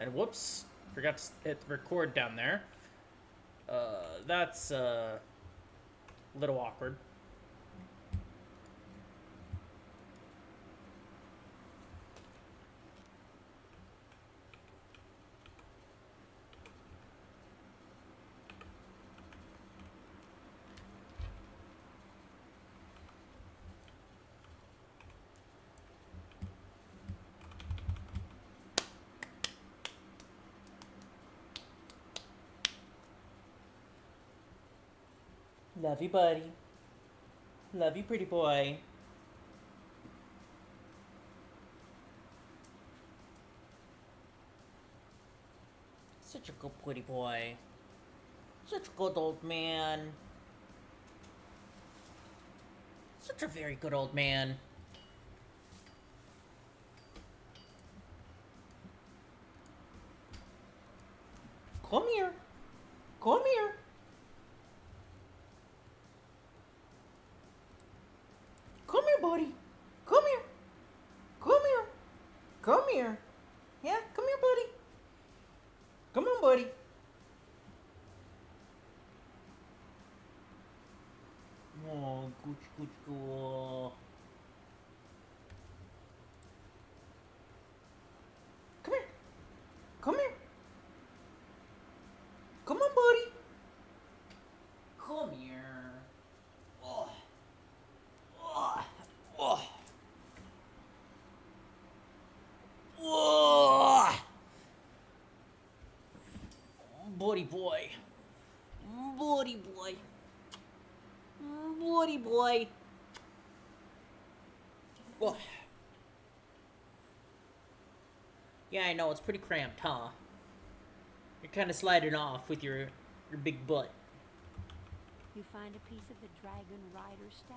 And whoops, forgot to hit record down there. That's a little awkward. Love you, buddy. Love you, pretty boy. Such a good pretty boy. Such a good old man. Such a very good old man. Come here. Come here. Come here, buddy. Come here. Come here. Come here. Yeah, come here, buddy. Come on, buddy. Oh, good, good. Come here. Come here. Come on, buddy. Come here. Oh. Oh. Oh. Oh. Buddy boy. Buddy boy. Buddy boy. Oh. Yeah, I know, it's pretty cramped, huh? You're kind of sliding off with your big butt. You find a piece of the Dragon Rider staff.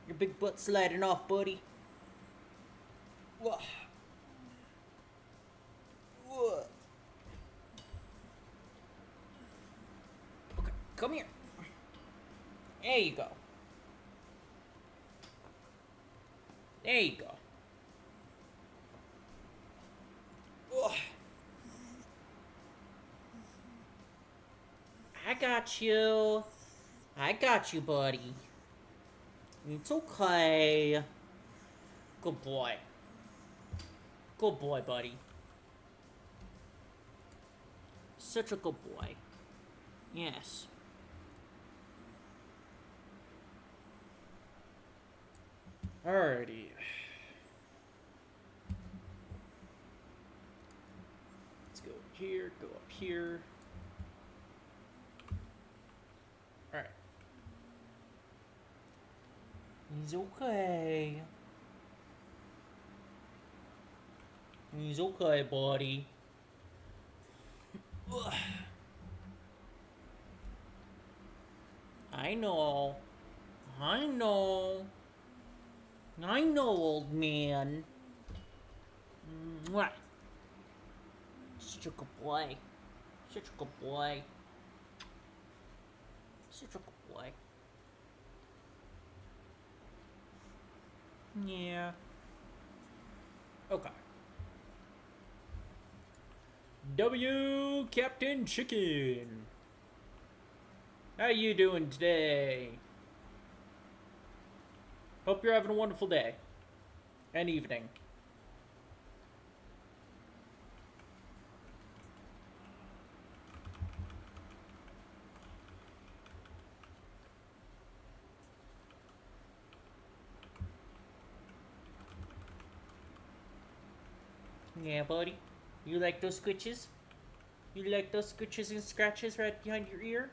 Your big butt sliding off, buddy. Whoa. Whoa. Okay, come here. There you go. There you go. Whoa. I got you. I got you, buddy. It's okay. Good boy. Good boy, buddy. Such a good boy. Yes. Alrighty. Let's go here, go up here. Alright. He's okay. He's okay, buddy. I know. I know. I know, old man. What? Such a good boy. Such a good boy. Such a good boy. Yeah. Okay. W Captain Chicken. How you doing today? Hope you're having a wonderful day. And evening. Yeah, buddy? You like those scritches? You like those scritches and scratches right behind your ear?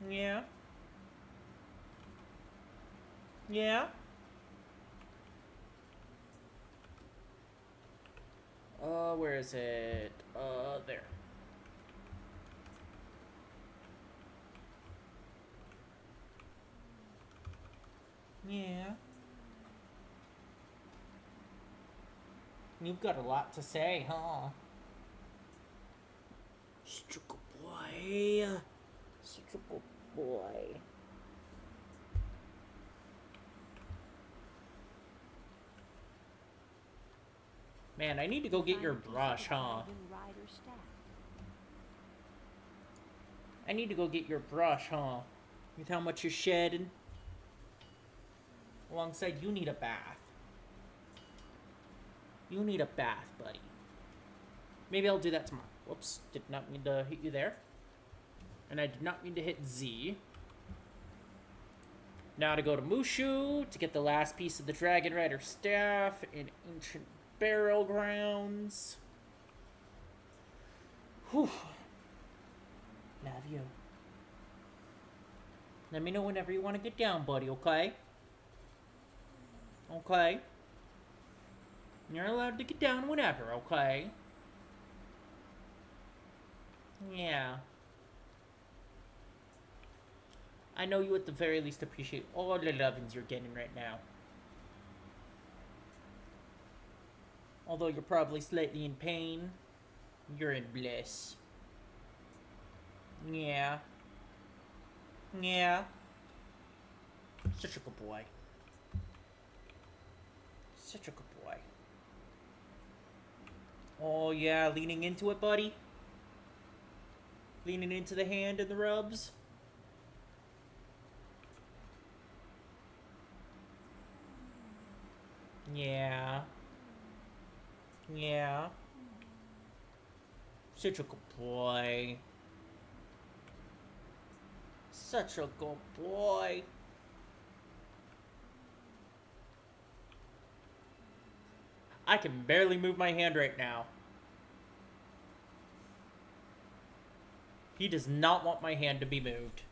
Yeah? Yeah? Where is it? There. Yeah. You've got a lot to say, huh? Such a good boy. Such a good boy. Man, I need to go get your brush, huh? Dragon rider staff. I need to go get your brush, huh? With how much you're shedding. Alongside, you need a bath. You need a bath, buddy. Maybe I'll do that tomorrow. Whoops, did not mean to hit you there. And I did not mean to hit Z. Now to go to Mushu to get the last piece of the Dragon Rider staff in Ancient Burial Grounds. Whew. Love you. Let me know whenever you want to get down, buddy, okay? Okay? You're allowed to get down whenever, okay? Yeah. I know you at the very least appreciate all the lovings you're getting right now. Although you're probably slightly in pain, you're in bliss. Yeah. Yeah. Such a good boy. Such a good boy. Oh yeah, leaning into it, buddy. Leaning into the hand and the rubs. Yeah. Yeah. Such a good boy. Such a good boy. I can barely move my hand right now. He does not want my hand to be moved.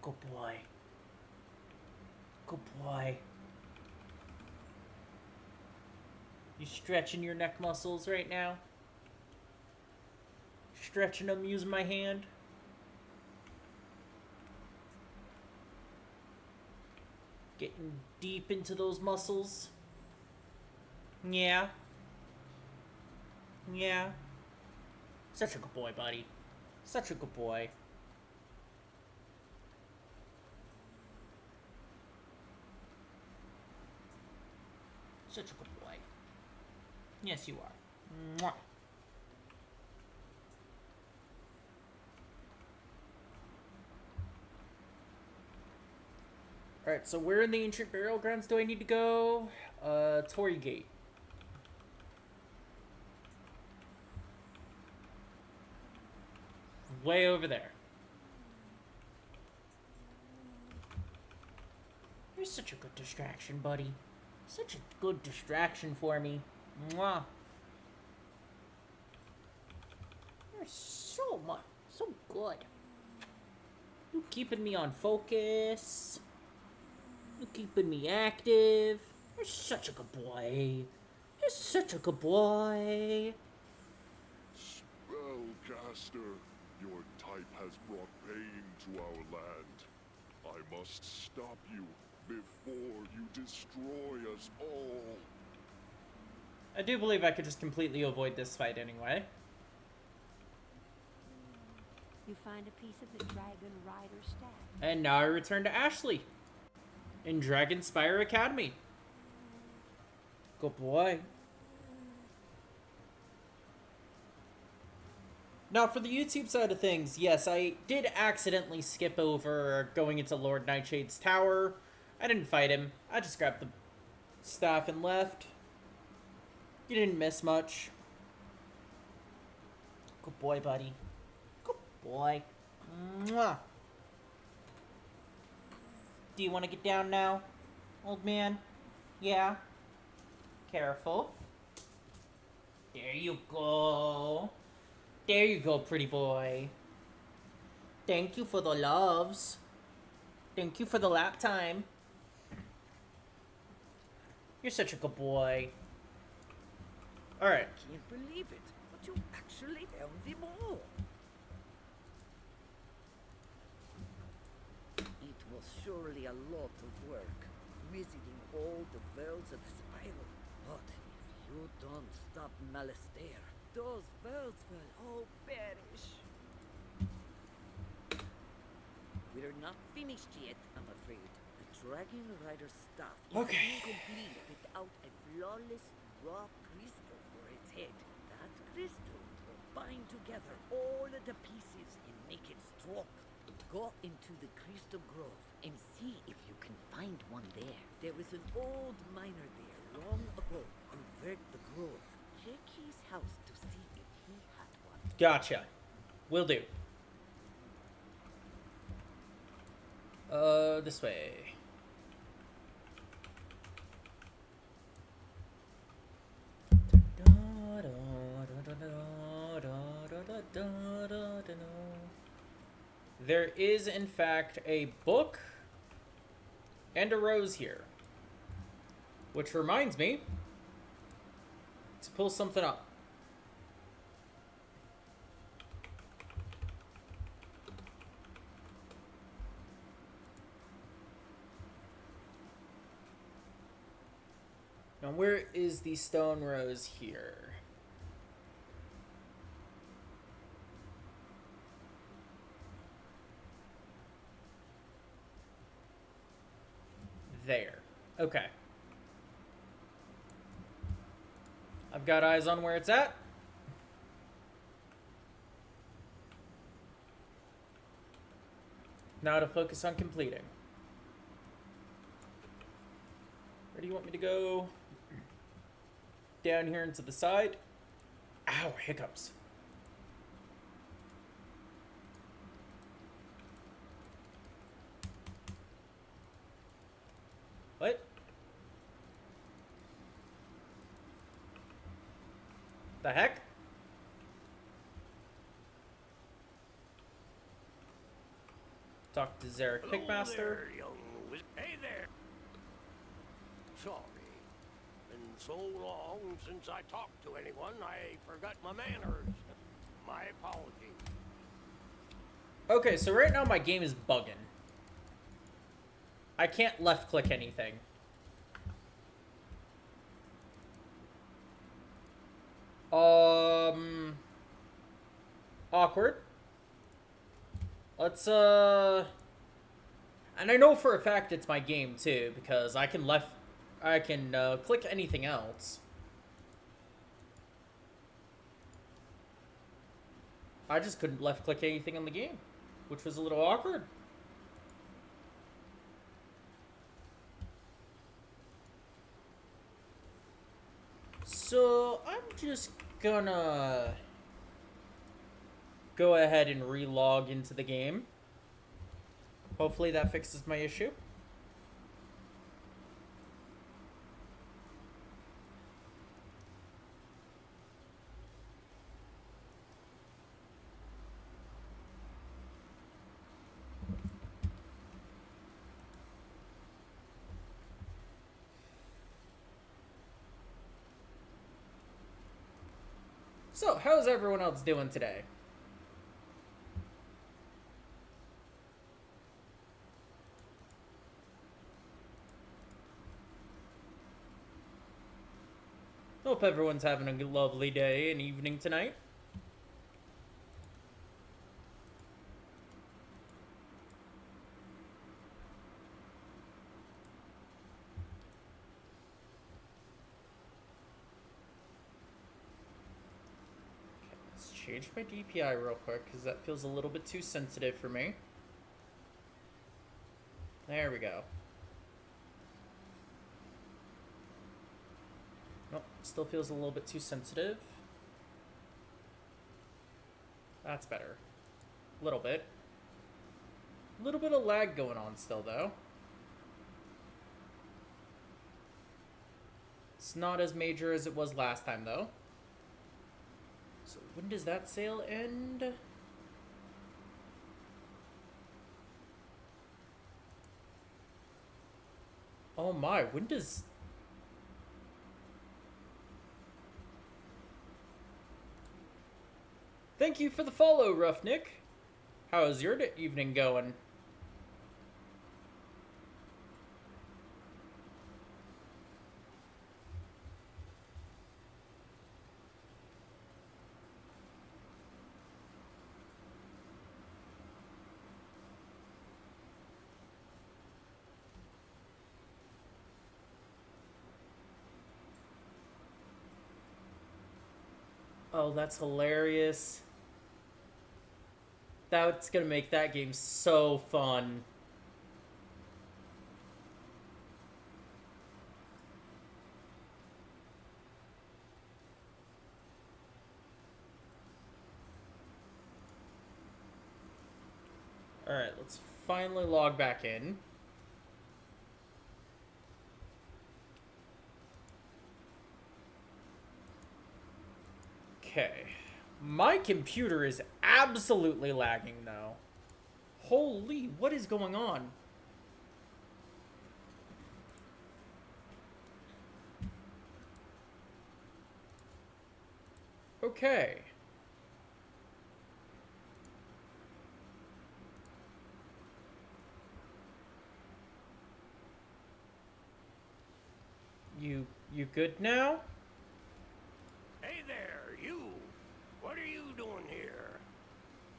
Good boy. Good boy. You stretching your neck muscles right now? Stretching them using my hand? Getting deep into those muscles? Yeah. Yeah. Such a good boy, buddy. Such a good boy. Such a good boy. Yes, you are. Mwah. Alright, so where in the Ancient Burial Grounds do I need to go? Torii Gate. Way over there. You're such a good distraction, buddy. Such a good distraction for me. Mwah. You're so good. You keeping me on focus. You keeping me active. You're such a good boy. You're such a good boy. Spellcaster, your type has brought pain to our land. I must stop you before you destroy us all. I do believe I could just completely avoid this fight anyway. You find a piece of the Dragon Rider staff. And now I return to Ashley in Dragonspire Academy. Good boy. Now, for the YouTube side of things, yes, I did accidentally skip over going into Lord Nightshade's tower. I didn't fight him. I just grabbed the staff and left. You didn't miss much. Good boy, buddy. Good boy. Mwah. Do you want to get down now, old man? Yeah? Careful. There you go. There you go, pretty boy. Thank you for the loves. Thank you for the lap time. You're such a good boy. Alright. Can't believe it, but you actually have them all. It was surely a lot of work, visiting all the worlds of the spiral. But if you don't stop Malastare, those worlds will all perish. We're not finished yet, I'm afraid. The Dragon Rider staff is Okay. incomplete without a flawless raw crystal for its head. That crystal will bind together all of the pieces and make it strong. Go into the crystal grove and see if you can find one there. There was an old miner there long ago who worked the grove. Check his house to see if he had one. Gotcha. Will do. This way. There is, in fact, a book and a rose here. Which reminds me to pull something up. Now, where is the stone rose here? There. Okay. I've got eyes on where it's at. Now to focus on completing. Where do you want me to go? Down here into the side. Ow, hiccups. What? The heck? Talk to Zarek Pickmaster. There, young Hey there. Sorry. Been so long since I talked to anyone, I forgot my manners. My apologies. Okay, so right now my game is bugging. I can't left click anything. Awkward. Let's, and I know for a fact it's my game too, because I can click anything else. I just couldn't left click anything on the game, which was a little awkward. So I'm just gonna go ahead and relog into the game. Hopefully that fixes my issue. So, how's everyone else doing today? Hope everyone's having a lovely day and evening tonight. Change my DPI real quick, because that feels a little bit too sensitive for me. There we go. Nope, still feels a little bit too sensitive. That's better. A little bit. A little bit of lag going on still, though. It's not as major as it was last time, though. So when does that sale end? Oh my, when does... Thank you for the follow, Roughnick. How's your evening going? Oh, that's hilarious. That's gonna make that game so fun. Alright, let's finally log back in. Okay. My computer is absolutely lagging though. Holy, what is going on? Okay. You good now? Hey there, you! What are you doing here?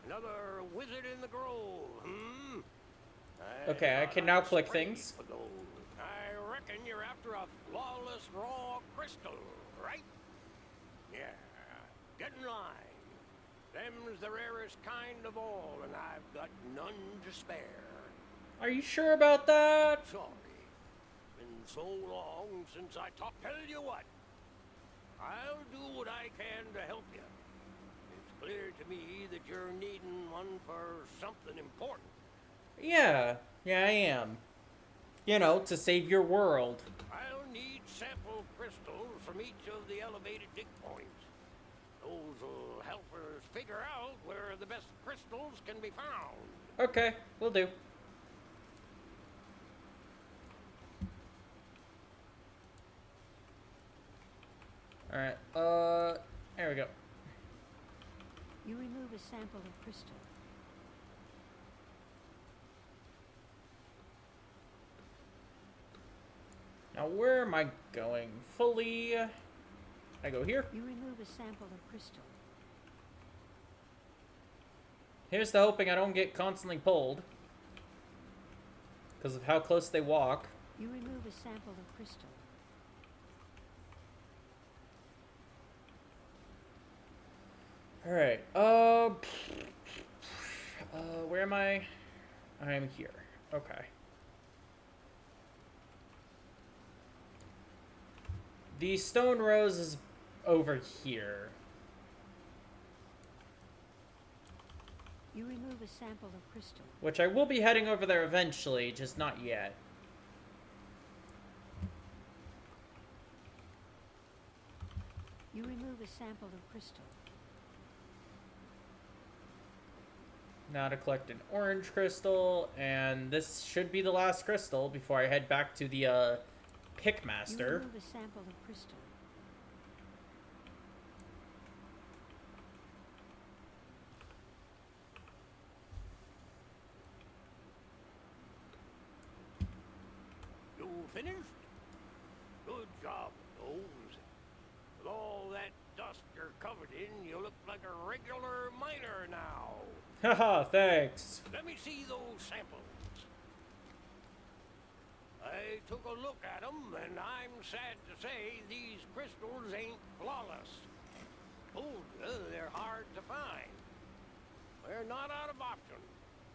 Another wizard in the grove, hmm? Okay, I thought can now was click sprayed things. for those. I reckon you're after a flawless raw crystal, right? Yeah. Get in line. Them's the rarest kind of all, and I've got none to spare. Are you sure about that? Sorry. Been so long since I talked. Tell you what. I'll do what I can to help you. It's clear to me that you're needing one for something important. Yeah, I am. You know, to save your world. I'll need sample crystals from each of the elevated dig points. Those will help us figure out where the best crystals can be found. Okay, will do. Alright, there we go. You remove a sample of crystal. Now where am I going? Fully... I go here. You remove a sample of crystal. Here's to hoping I don't get constantly pulled. Because of how close they walk. You remove a sample of crystal. Alright, where am I? I'm here. Okay. The stone rose is over here. You remove a sample of crystal. Which I will be heading over there eventually, just not yet. You remove a sample of crystal. Now to collect an orange crystal, and this should be the last crystal before I head back to the, You Pickmaster. remove a sample of crystal. You finished? Good job, those. With all that dust you're covered in, you look like a regular miner now. Haha, thanks. Let me see those samples. I took a look at them, and I'm sad to say these crystals ain't flawless. Told you they're hard to find. They're not out of option.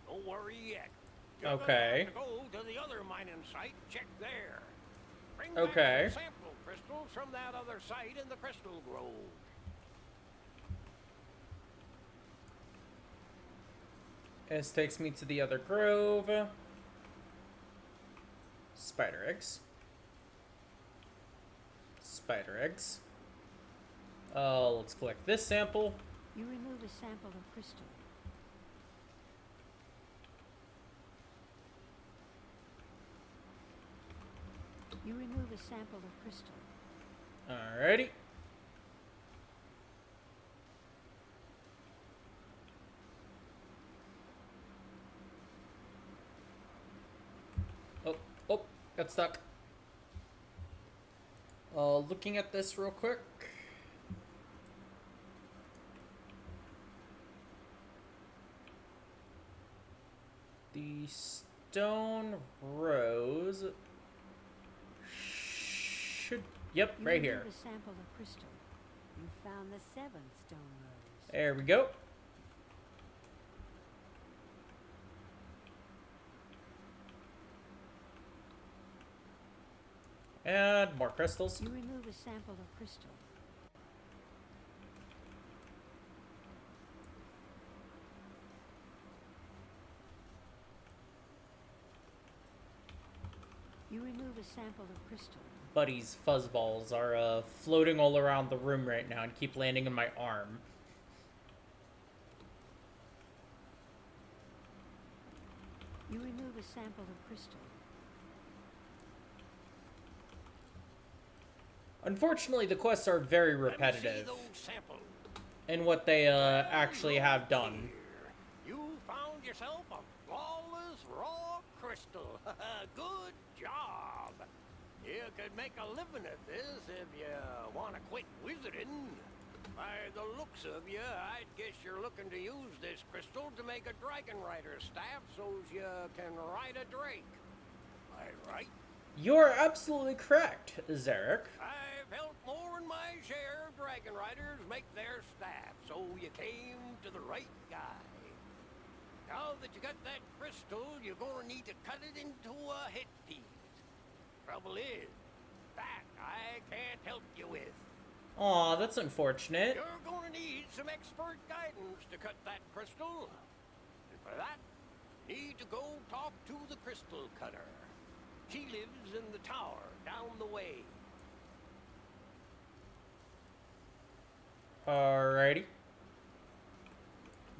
Don't worry yet. You're gonna Okay. have to go to the other mining site, check there. Bring Okay. back some sample crystals from that other site in the Crystal Grove. This takes me to the other grove. Spider eggs. Spider eggs. Let's collect this sample. You remove a sample of crystal. You remove a sample of crystal. Alrighty. Oh, got stuck. Looking at this real quick. The stone rose should... Yep, You right remove here. a sample of crystal. You found the seventh stone rose. There we go. And more crystals. You remove a sample of crystal. You remove a sample of crystal. Buddy's fuzzballs are floating all around the room right now and keep landing in my arm. You remove a sample of crystal. Unfortunately, the quests are very Let me see repetitive those samples. in what they actually have done. You found yourself a flawless raw crystal. Good job. You could make a living at this if you want to quit wizarding. By the looks of you, I'd guess you're looking to use this crystal to make a dragon rider staff so's you can ride a drake. Am I right? You're absolutely correct, Zarek. I've helped more than my share of dragon riders make their staff, so you came to the right guy. Now that you got that crystal, you're gonna need to cut it into a headpiece. Trouble is, that I can't help you with. Aw, that's unfortunate. You're gonna need some expert guidance to cut that crystal. And for that, you need to go talk to the crystal cutter. She lives in the tower down the way. Alrighty.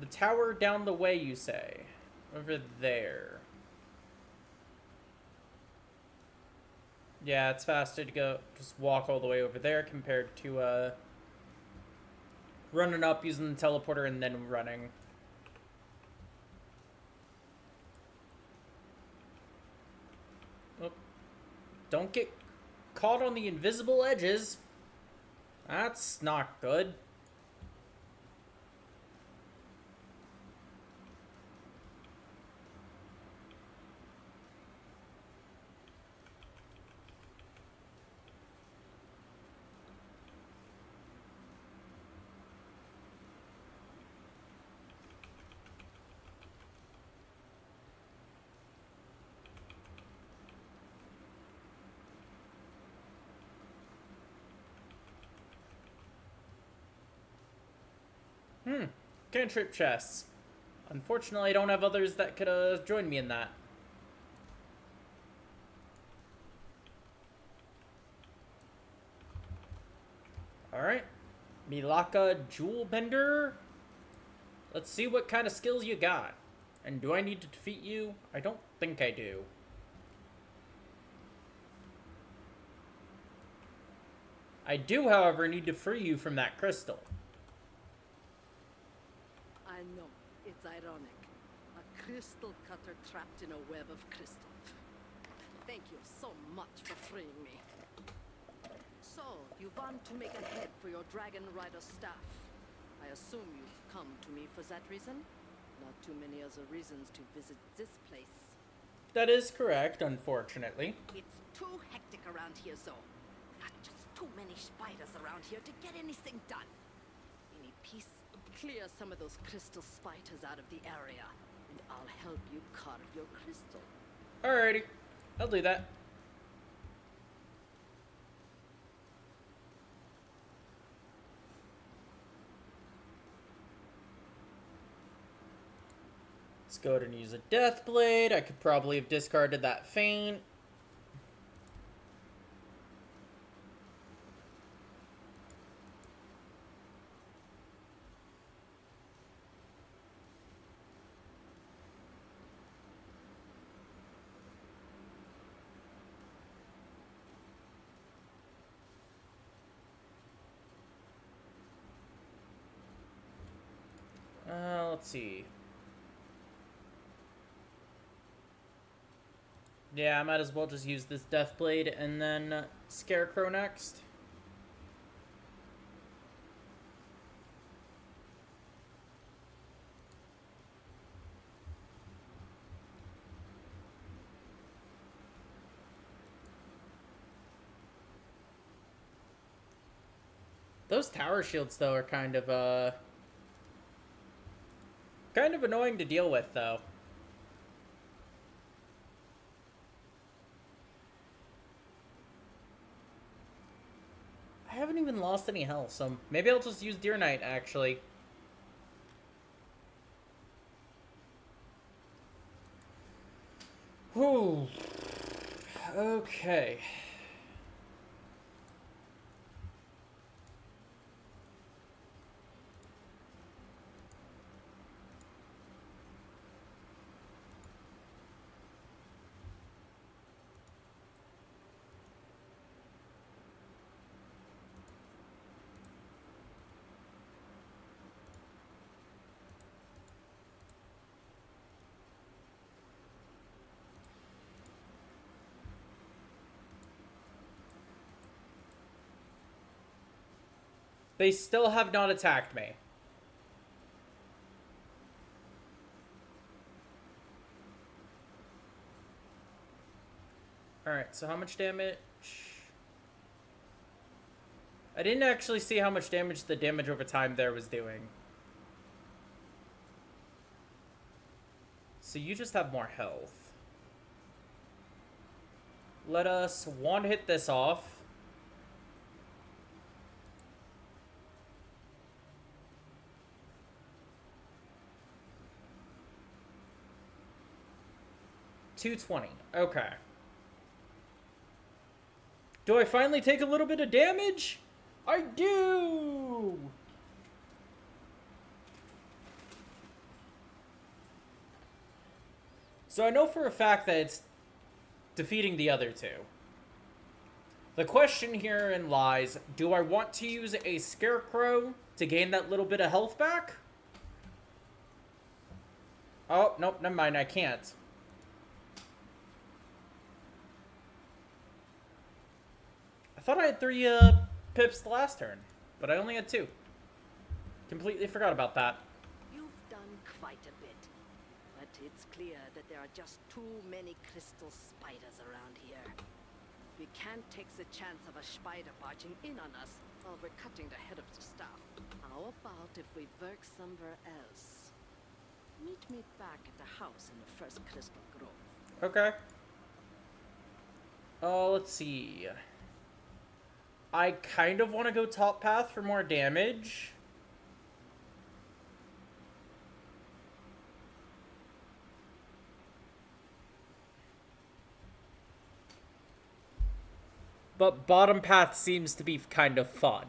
The tower down the way, you say? Over there. Yeah, it's faster to go just walk all the way over there compared to running up using the teleporter and then running. Oh, don't get caught on the invisible edges. That's not good. Cantrip chests. Unfortunately, I don't have others that could join me in that. Alright. Milaka Jewel Bender. Let's see what kind of skills you got. And do I need to defeat you? I don't think I do. I do, however, need to free you from that crystal. I know. It's ironic. A crystal cutter trapped in a web of crystal. Thank you so much for freeing me. So, you want to make a head for your Dragon Rider staff. I assume you've come to me for that reason? Not too many other reasons to visit this place. That is correct, unfortunately. It's too hectic around here, though. Not just too many spiders around here to get anything done. Any peace? Clear some of those crystal spiders out of the area, and I'll help you carve your crystal. Alrighty. I'll do that. Let's go ahead and use a Death Blade. I could probably have discarded that Feint. Let's see. Yeah, I might as well just use this Death Blade and then Scarecrow next. Those tower shields, though, are kind of annoying to deal with, though. I haven't even lost any health, so maybe I'll just use Deer Knight, actually. Whew. Okay. They still have not attacked me. Alright, so how much damage? I didn't actually see how much damage the damage over time there was doing. So you just have more health. Let us one hit this off. $220. Okay. Do I finally take a little bit of damage? I do! So I know for a fact that it's defeating the other two. The question herein lies, do I want to use a Scarecrow to gain that little bit of health back? Oh, nope, never mind, I can't. I thought I had 3 pips the last turn, but I only had 2. Completely forgot about that. You've done quite a bit, but it's clear that there are just too many crystal spiders around here. We can't take the chance of a spider barging in on us while we're cutting the head of the staff. How about if we work somewhere else? Meet me back at the house in the first crystal grove. Okay. Let's see. I kind of want to go top path for more damage. But bottom path seems to be kind of fun.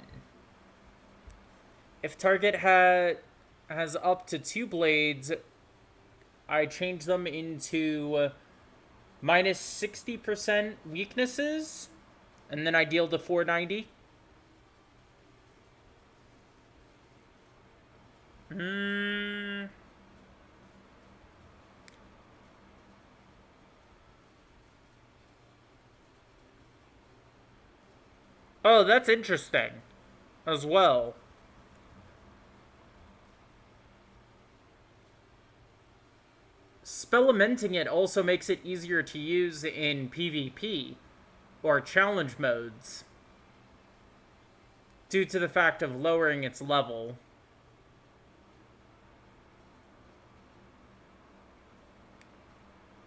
If target has up to 2 blades, I change them into minus 60% weaknesses, and then I deal to 490. Oh, that's interesting as well. Spellamenting it also makes it easier to use in PvP or challenge modes due to the fact of lowering its level.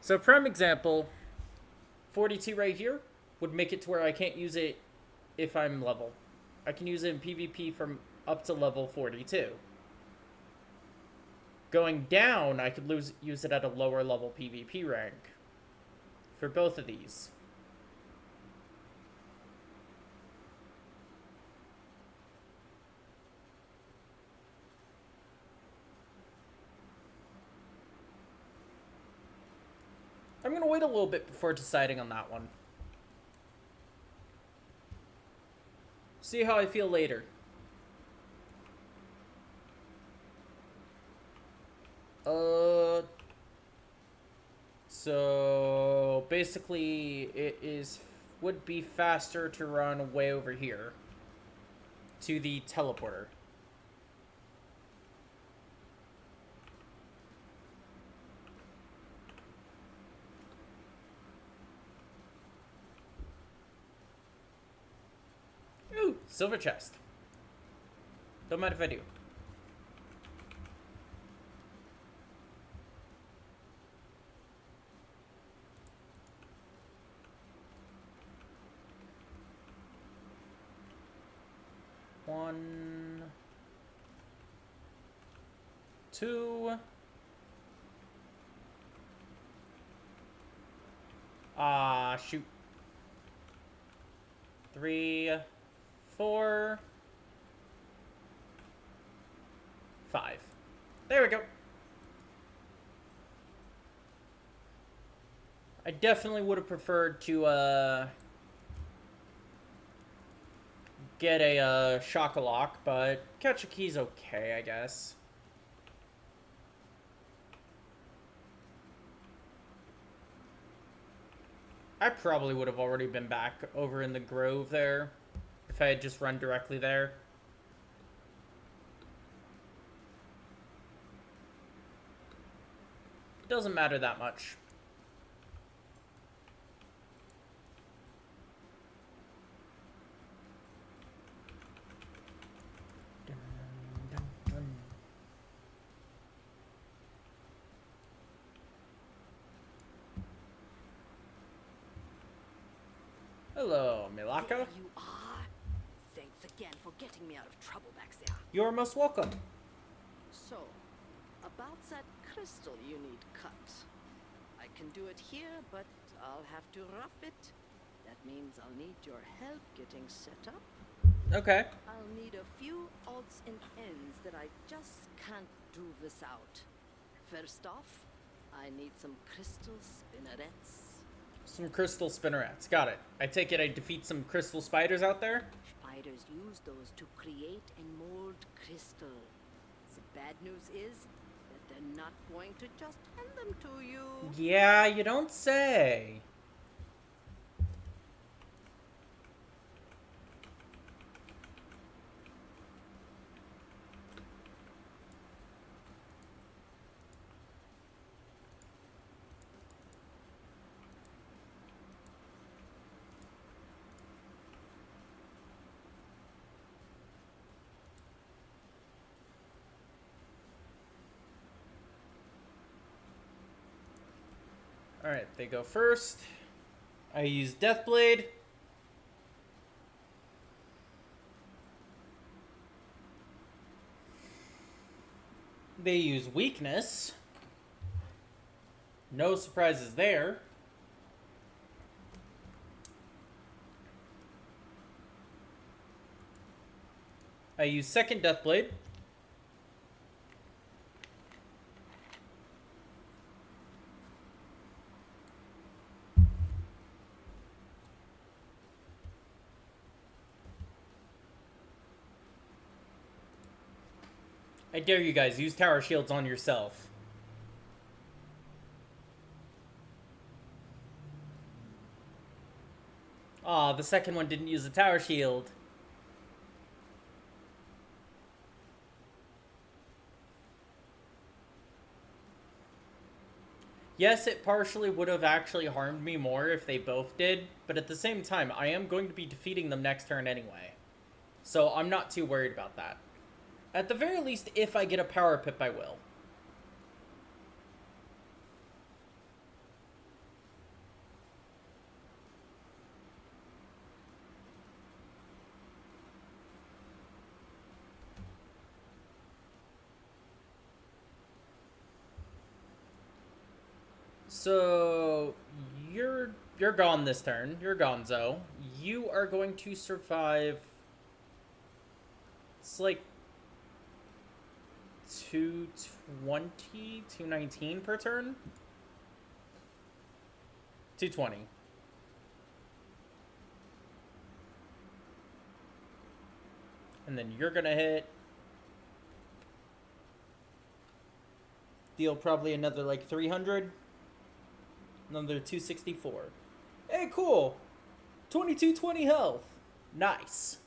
So prime example, 42 right here would make it to where I can't use it if I'm level. I can use it in PvP from up to level 42. Going down, I could use it at a lower level PvP rank for both of these. I'm going to wait a little bit before deciding on that one. See how I feel later. So basically it would be faster to run way over here to the teleporter. Ooh, silver chest. Don't mind if I do. One, two. Ah, shoot. 3, 4, 5. There we go. I definitely would have preferred to get a Shock-a-Lock, but Catch a Key's okay, I guess. I probably would have already been back over in the Grove there if I had just run directly there. It doesn't matter that much. Hello, Milaka. There you are. Thanks again for getting me out of trouble back there. You're most welcome. So, about that crystal you need cut. I can do it here, but I'll have to rough it. That means I'll need your help getting set up. Okay. I'll need a few odds and ends that I just can't do without. First off, I need some crystal spinnerets. Some crystal spinnerets. Got it. I take it I defeat some crystal spiders out there? Spiders use those to create and mold crystal. The bad news is that they're not going to just hand them to you. Yeah, you don't say. Alright, they go first. I use Deathblade. They use Weakness. No surprises there. I use second Deathblade. I dare you guys, use tower shields on yourself. Aw, the second one didn't use a tower shield. Yes, it partially would have actually harmed me more if they both did, but at the same time, I am going to be defeating them next turn anyway. So I'm not too worried about that. At the very least, if I get a power pip, I will. So you're gone this turn. You're gonzo. You are going to survive. It's like 220, 219 per turn? 220. And then you're gonna hit. Deal probably another like 300. Another 264. Hey, cool. 2220 health. Nice.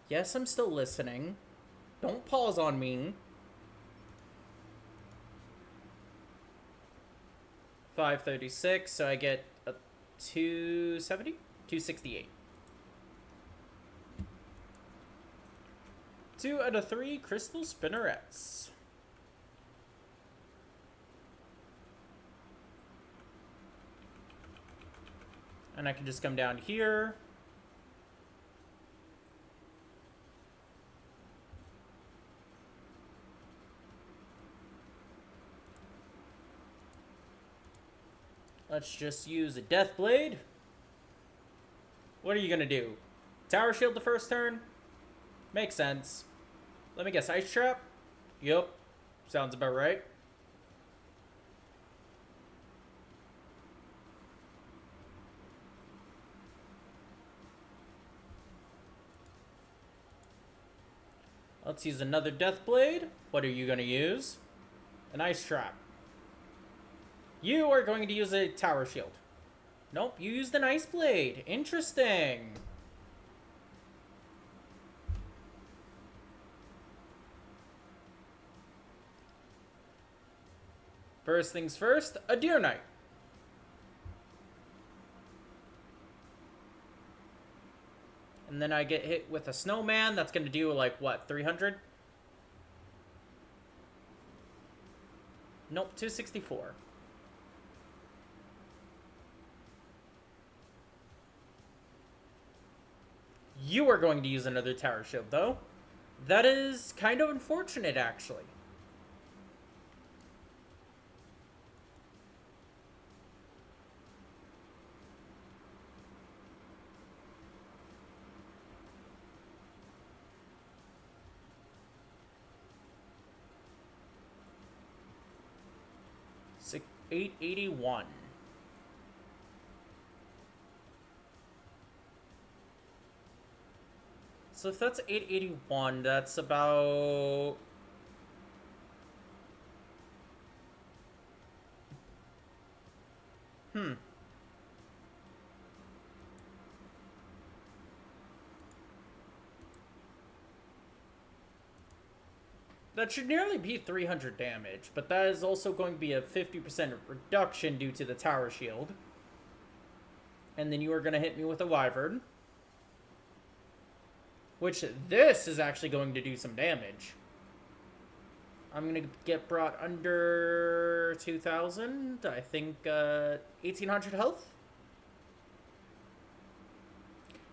Yes, I'm still listening. Don't pause on me. 536, so I get a 270? 268. 2 out of 3 crystal spinnerets. And I can just come down here. Let's just use a Death Blade. What are you gonna do? Tower Shield the first turn? Makes sense. Let me guess, Ice Trap? Yup. Sounds about right. Let's use another Death Blade. What are you gonna use? An Ice Trap. You are going to use a Tower Shield. Nope, you used an Ice Blade. Interesting. First things first, a Deer Knight. And then I get hit with a Snowman. That's going to do, like, what, 300? Nope, 264. You are going to use another Tower Shield, though. That is kind of unfortunate, actually. Six, 881. So if that's 881, that's about... That should nearly be 300 damage, but that is also going to be a 50% reduction due to the Tower Shield. And then you are going to hit me with a Wyvern. Which, this is actually going to do some damage. I'm going to get brought under 2,000. I think 1,800 health?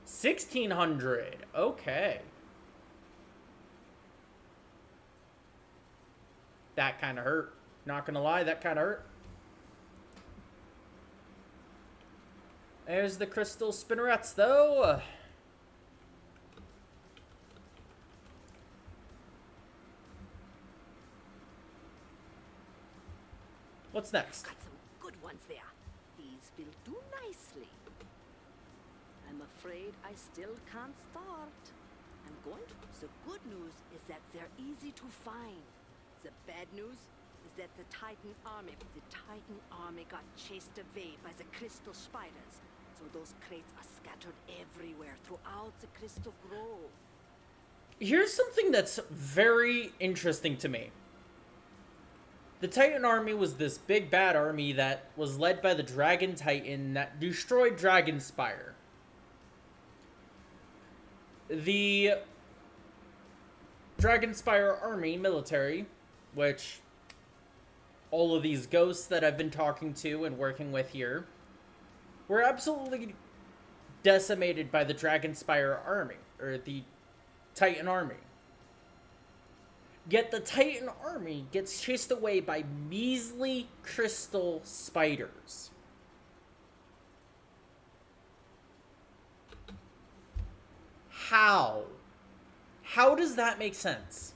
1,600. Okay. That kind of hurt. Not going to lie, that kind of hurt. There's the crystal spinnerets, though. What's next? Got some good ones there. These will do nicely. I'm afraid I still can't start. I'm going to... The good news is that they're easy to find. The bad news is that the Titan army got chased away by the crystal spiders. So those crates are scattered everywhere throughout the crystal grove. Here's something that's very interesting to me. The Titan army was this big bad army that was led by the Dragon Titan that destroyed Dragonspire. The Dragonspire army military, which all of these ghosts that I've been talking to and working with here, were absolutely decimated by the Dragonspire army, or the Titan army. Yet the Titan army gets chased away by measly crystal spiders. How? How does that make sense?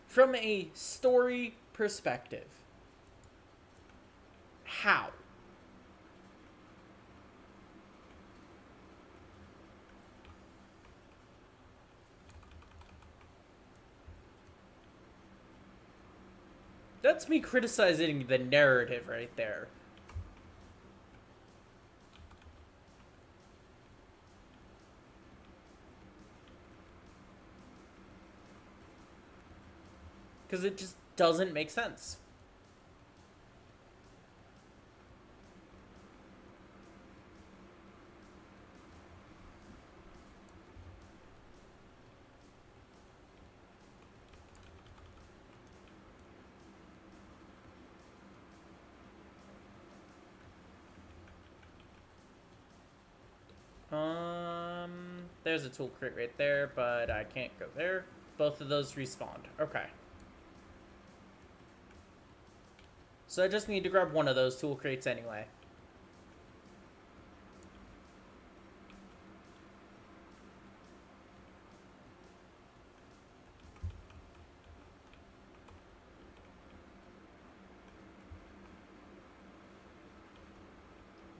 From a story perspective. How? That's me criticizing the narrative right there. Because it just doesn't make sense. There's a tool crate right there, but I can't go there. Both of those respawned. Okay. So I just need to grab one of those tool crates anyway.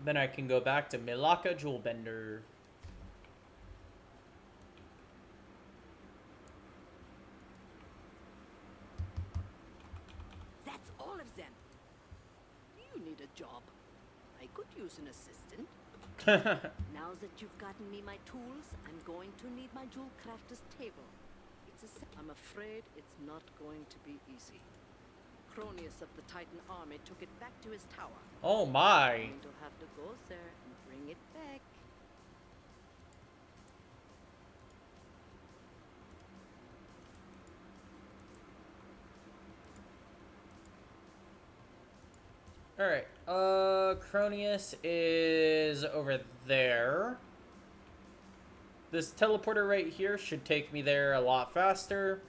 Then I can go back to Milaka Jewelbender. That's all of them. You need a job. I could use an assistant. Now that you've gotten me my tools, I'm going to need my jewel crafter's table. I'm afraid it's not going to be easy. Cronius of the Titan army took it back to his tower. Oh I'm my. going to have to go there and bring it back. Alright, Cronius is over there. This teleporter right here should take me there a lot faster.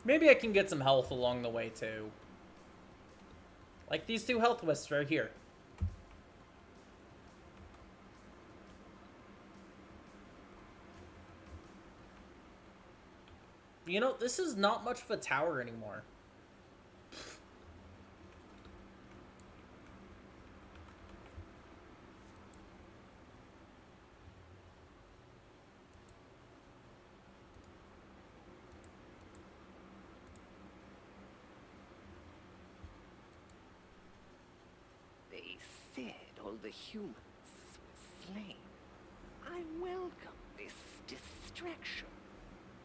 Maybe I can get some health along the way too. Like these 2 health wisps right here. You know, this is not much of a tower anymore. They said all the humans were slain. I welcome this distraction.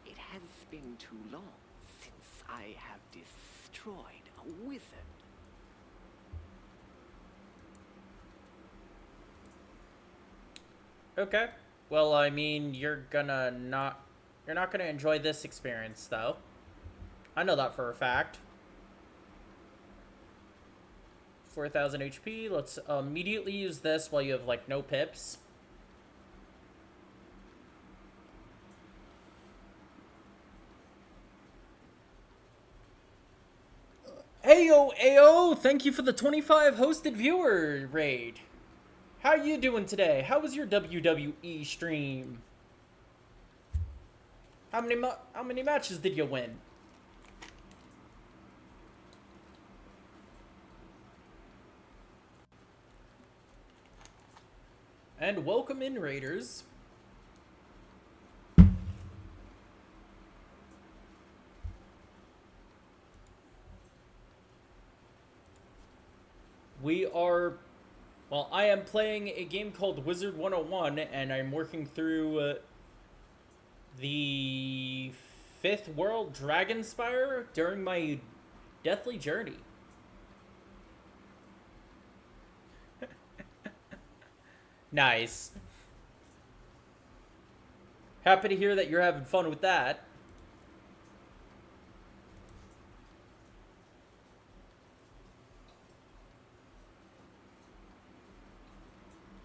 It has been too long since I have destroyed a wizard. Okay. Well, I mean, you're not gonna enjoy this experience, though. I know that for a fact. 4,000 HP. Let's immediately use this while you have, like, no pips. Heyo, Ayo! Thank you for the 25 hosted viewer raid. How you doing today? How was your WWE stream? How many matches did you win? And welcome in, Raiders. We are... Well, I am playing a game called Wizard 101, and I'm working through the 5th World Dragonspire during my deathly journey. Nice. Happy to hear that you're having fun with that.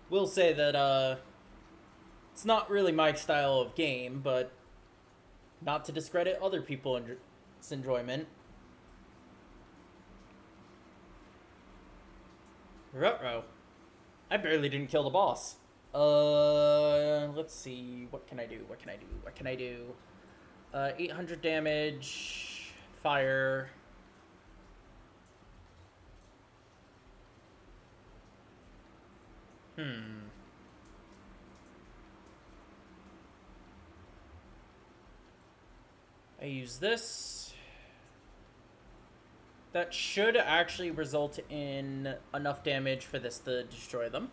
Will say that, it's not really my style of game, but not to discredit other people's enjoyment. Ruh-roh. I barely didn't kill the boss. Let's see. What can I do? What can I do? What can I do? 800 damage. Fire. I use this. That should actually result in enough damage for this to destroy them.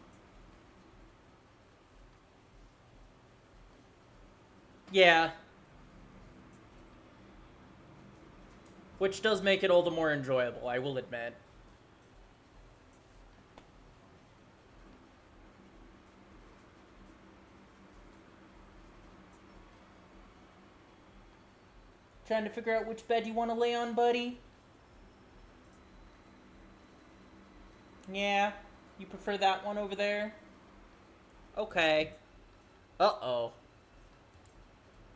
Yeah. Which does make it all the more enjoyable, I will admit. Trying to figure out which bed you want to lay on, buddy? Yeah? You prefer that one over there? Okay. Uh-oh.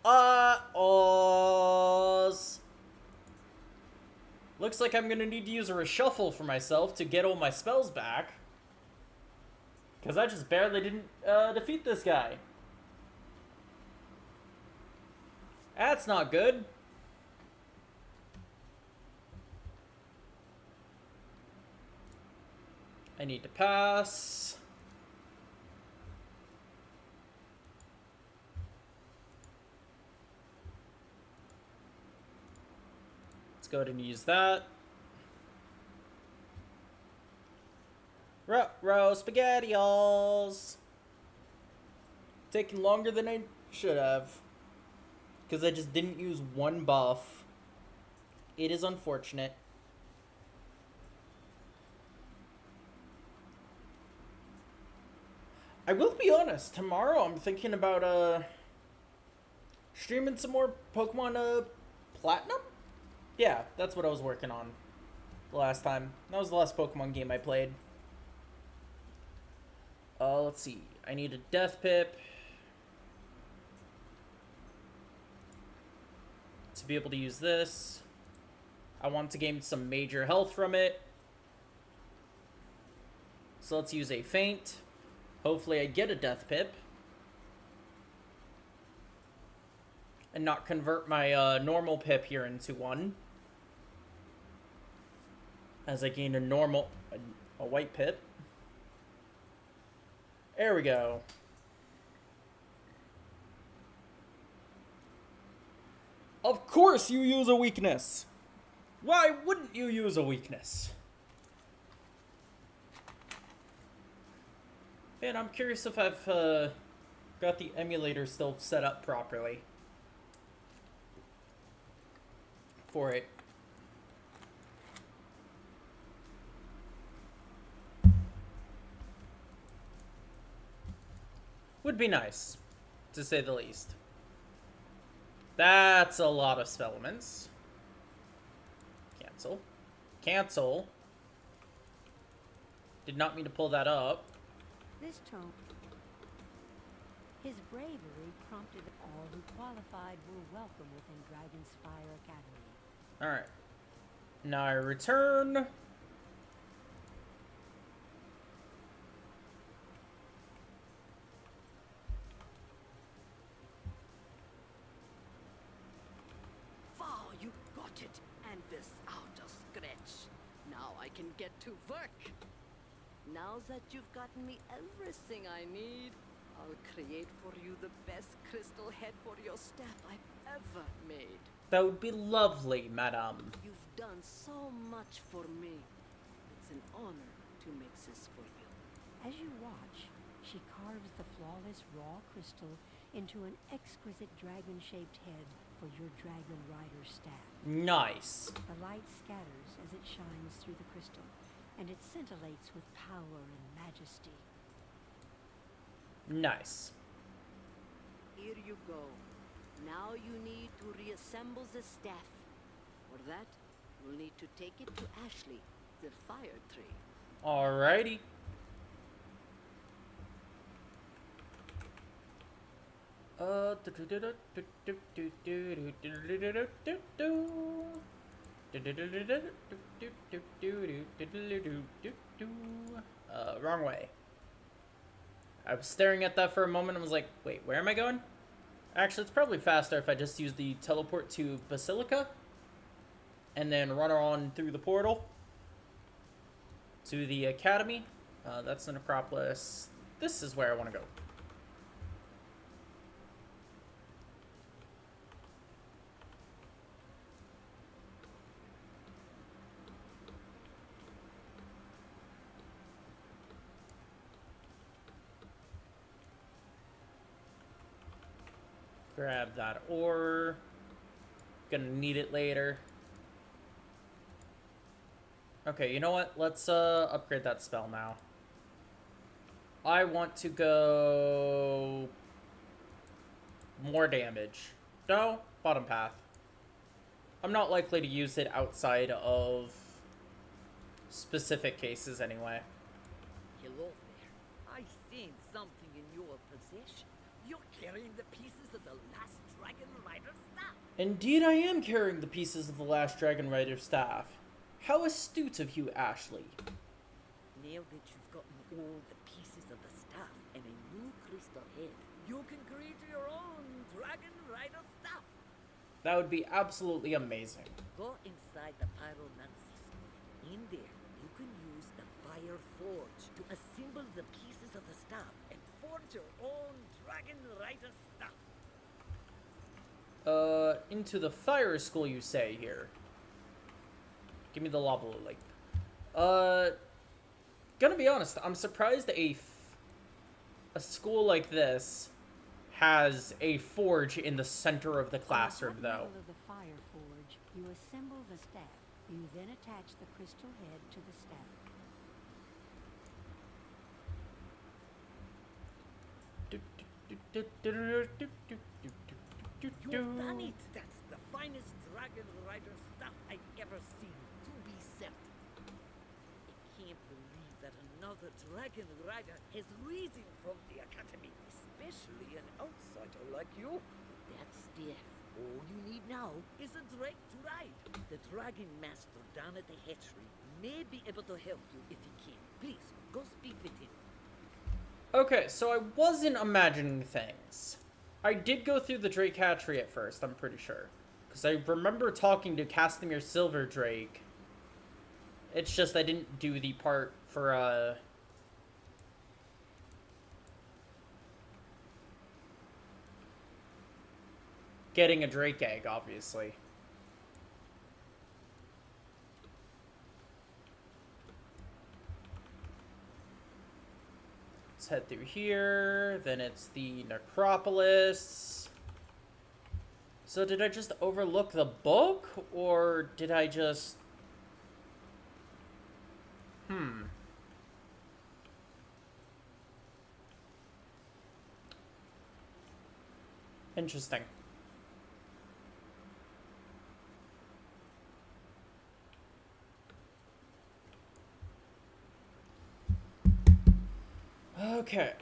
Uh-ohs. Looks like I'm gonna need to use a reshuffle for myself to get all my spells back. Because I just barely didn't defeat this guy. That's not good. I need to pass. Let's go ahead and use that. Ruh-roh spaghettios. Taking longer than I should have. Because I just didn't use one buff. It is unfortunate. I will be honest, tomorrow I'm thinking about streaming some more Pokemon Platinum? Yeah, that's what I was working on the last time. That was the last Pokemon game I played. Let's see. I need a Death Pip to be able to use this. I want to gain some major health from it. So let's use a Feint. Hopefully I get a Death Pip. And not convert my normal Pip here into one. As I gain a white Pip. There we go. Of course you use a weakness! Why wouldn't you use a weakness? Man, I'm curious if I've got the emulator still set up properly for it. Would be nice, to say the least. That's a lot of spellements. Cancel. Cancel. Did not mean to pull that up. This tome. His bravery prompted all who qualified were welcome within Dragonspire Academy. Alright. Now I return. Wow, you got it! And without a scratch. Now I can get to work. Now that you've gotten me everything I need, I'll create for you the best crystal head for your staff I've ever made. That would be lovely, madame. You've done so much for me. It's an honor to make this for you. As you watch, she carves the flawless raw crystal into an exquisite dragon-shaped head for your dragon rider staff. Nice. The light scatters as it shines through the crystal, and it scintillates with power and majesty. Nice. Here you go. Now you need to reassemble the staff. For that, you'll need to take it to Ashley, the fire tree. Alrighty. Wrong way. I was staring at that for a moment and was like, wait, where am I going? Actually, it's probably faster if I just use the teleport to Basilica and then run on through the portal to the Academy. That's the Necropolis. This is where I want to go. Grab that ore. Gonna need it later. Okay, you know what? Let's upgrade that spell now. I want to go more damage. No, bottom path. I'm not likely to use it outside of specific cases anyway. find something in your possession. You're carrying the pieces of the last Dragon Rider staff. Indeed, I am carrying the pieces of the last Dragon Rider staff. How astute of you, Ashley. Now that you've gotten all the pieces of the staff and a new crystal head, you can create your own Dragon Rider staff. That would be absolutely amazing. Go inside the Pyromancy School. In there, you can use the Fire Forge to assemble the pieces of the staff and forge your own Dragon Rider staff. Into the fire school, you say here. Give me the lava lake. Gonna be honest, I'm surprised a school like this has a forge in the center of the classroom, On the though. middle of the fire forge, you assemble the staff. You then attach the crystal head to the staff. You've done it! That's the finest Dragon Rider stuff I've ever seen, to be certain. I can't believe that another Dragon Rider has risen from the Academy, especially an outsider like you. That's stiff. All you need now is a Drake to ride. The Dragon Master down at the hatchery may be able to help you if he can. Please, go speak with him. Okay, so I wasn't imagining things. I did go through the Drake hatchery at first, I'm pretty sure. Because I remember talking to Castamere Silver Drake. It's just I didn't do the part for, getting a Drake egg, obviously. Let's head through here. Then it's the Necropolis. So did I just overlook the book? Or did I just... Interesting. Okay,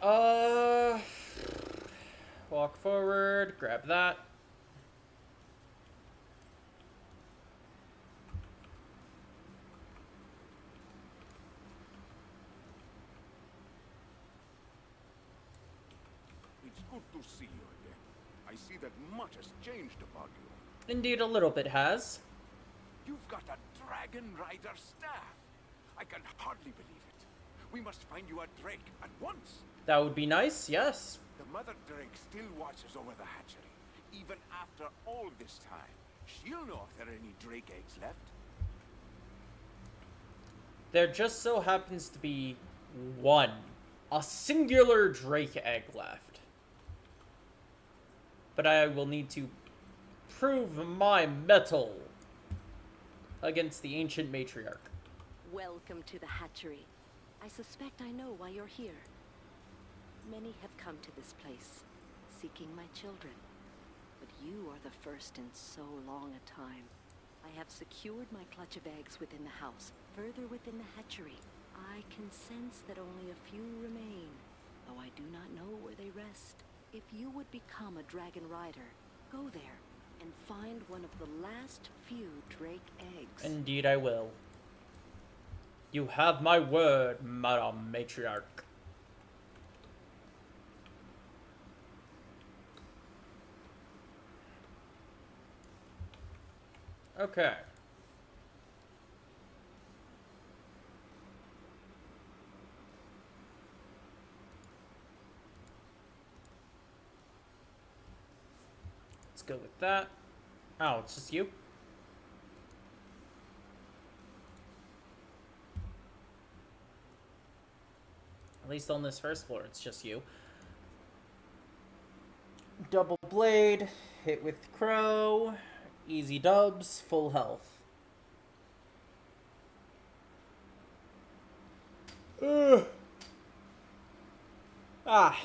walk forward, grab that. It's good to see you again. I see that much has changed about you. Indeed, a little bit has. You've got a Dragon Rider staff. I can hardly believe it. We must find you a Drake at once. That would be nice, yes. The mother Drake still watches over the hatchery, even after all this time. She'll know if there are any Drake eggs left. There just so happens to be one. A singular Drake egg left. But I will need to prove my mettle against the ancient matriarch. Welcome to the hatchery. I suspect I know why you're here. Many have come to this place, seeking my children. But you are the first in so long a time. I have secured my clutch of eggs within the house, further within the hatchery. I can sense that only a few remain, though I do not know where they rest. If you would become a Dragon Rider, go there and find one of the last few Drake eggs. Indeed I will. You have my word, Madame Matriarch. Okay. Let's go with that. Oh, it's just you? At least on this first floor, it's just you. Double blade, hit with crow, easy dubs, full health. Ugh. Ah.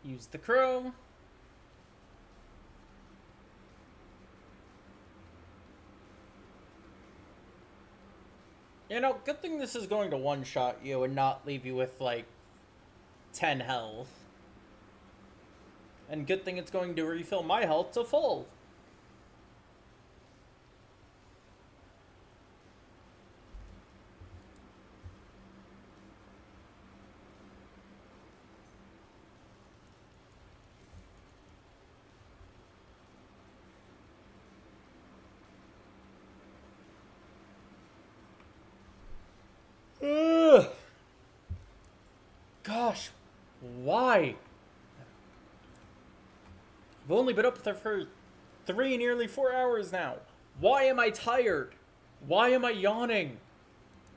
Use the crow. You know, good thing this is going to one-shot you and not leave you with, like, 10 health. And good thing it's going to refill my health to full. Ugh. Gosh, why? I've only been up there for 3, nearly 4 hours now. Why am I tired? Why am I yawning?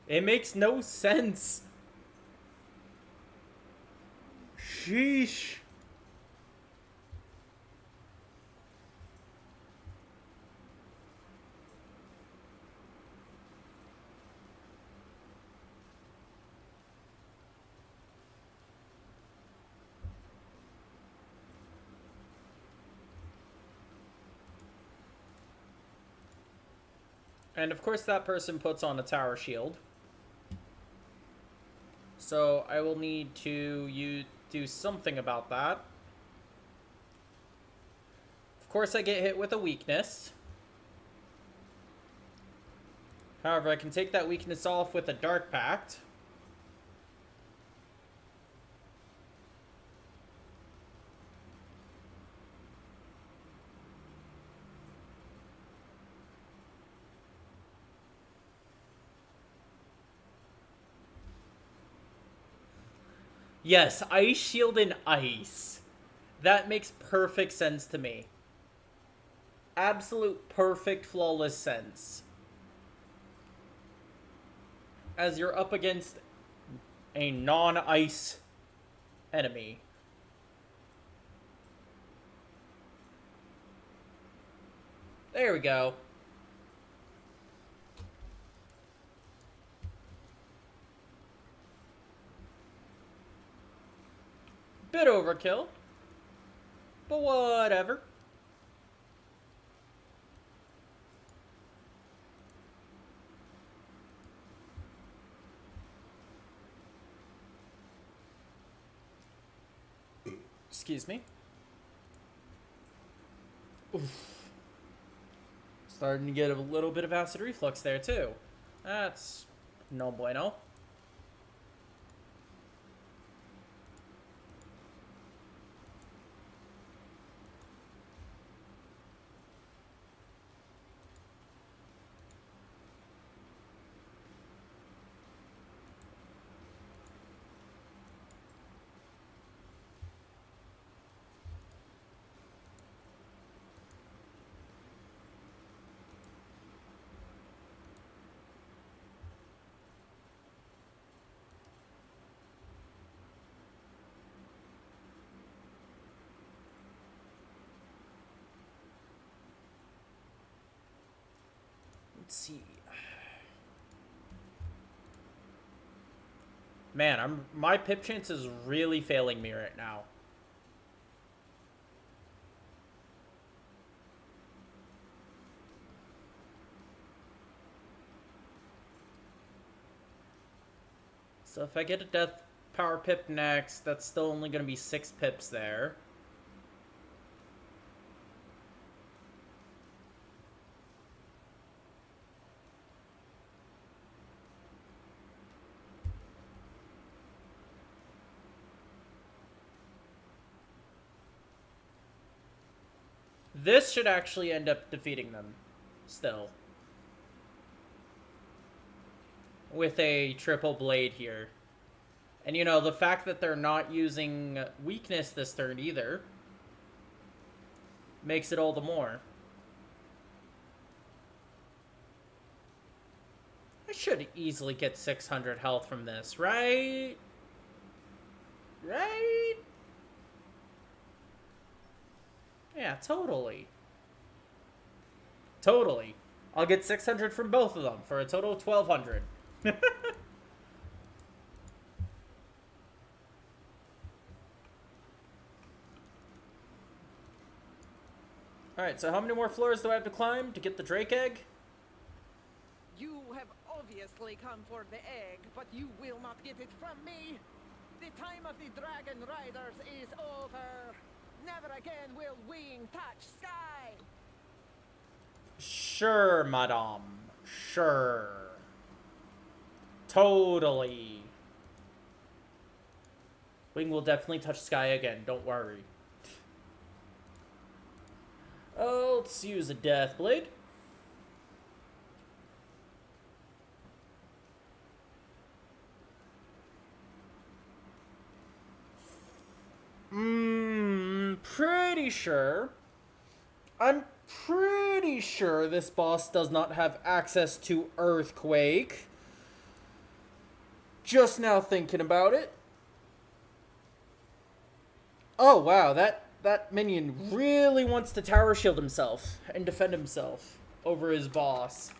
It makes no sense. Sheesh. And of course that person puts on a tower shield. So I will need to do something about that. Of course I get hit with a weakness. However, I can take that weakness off with a Dark Pact. Yes, Ice Shield and Ice. That makes perfect sense to me. Absolute perfect, flawless sense. As you're up against a non-ice enemy. There we go. Bit overkill, but whatever. Excuse me. Oof. Starting to get a little bit of acid reflux there too. That's no bueno. Let's see. Man, my pip chance is really failing me right now. So if I get a death power pip next, that's still only going to be 6 pips there. This should actually end up defeating them, still. With a triple blade here. And you know, the fact that they're not using weakness this turn either makes it all the more. I should easily get 600 health from this, right? Right? Yeah, totally. Totally. I'll get 600 from both of them for a total of 1,200. Alright, so how many more floors do I have to climb to get the Drake egg? You have obviously come for the egg, but you will not get it from me. The time of the Dragon Riders is over. Never again will wing touch sky. Sure, madame. Sure. Totally. Wing will definitely touch sky again, don't worry. Oh, let's use a Death Blade. Pretty sure. I'm pretty sure this boss does not have access to Earthquake. Just now thinking about it. Oh, wow, that minion really wants to tower shield himself and defend himself over his boss.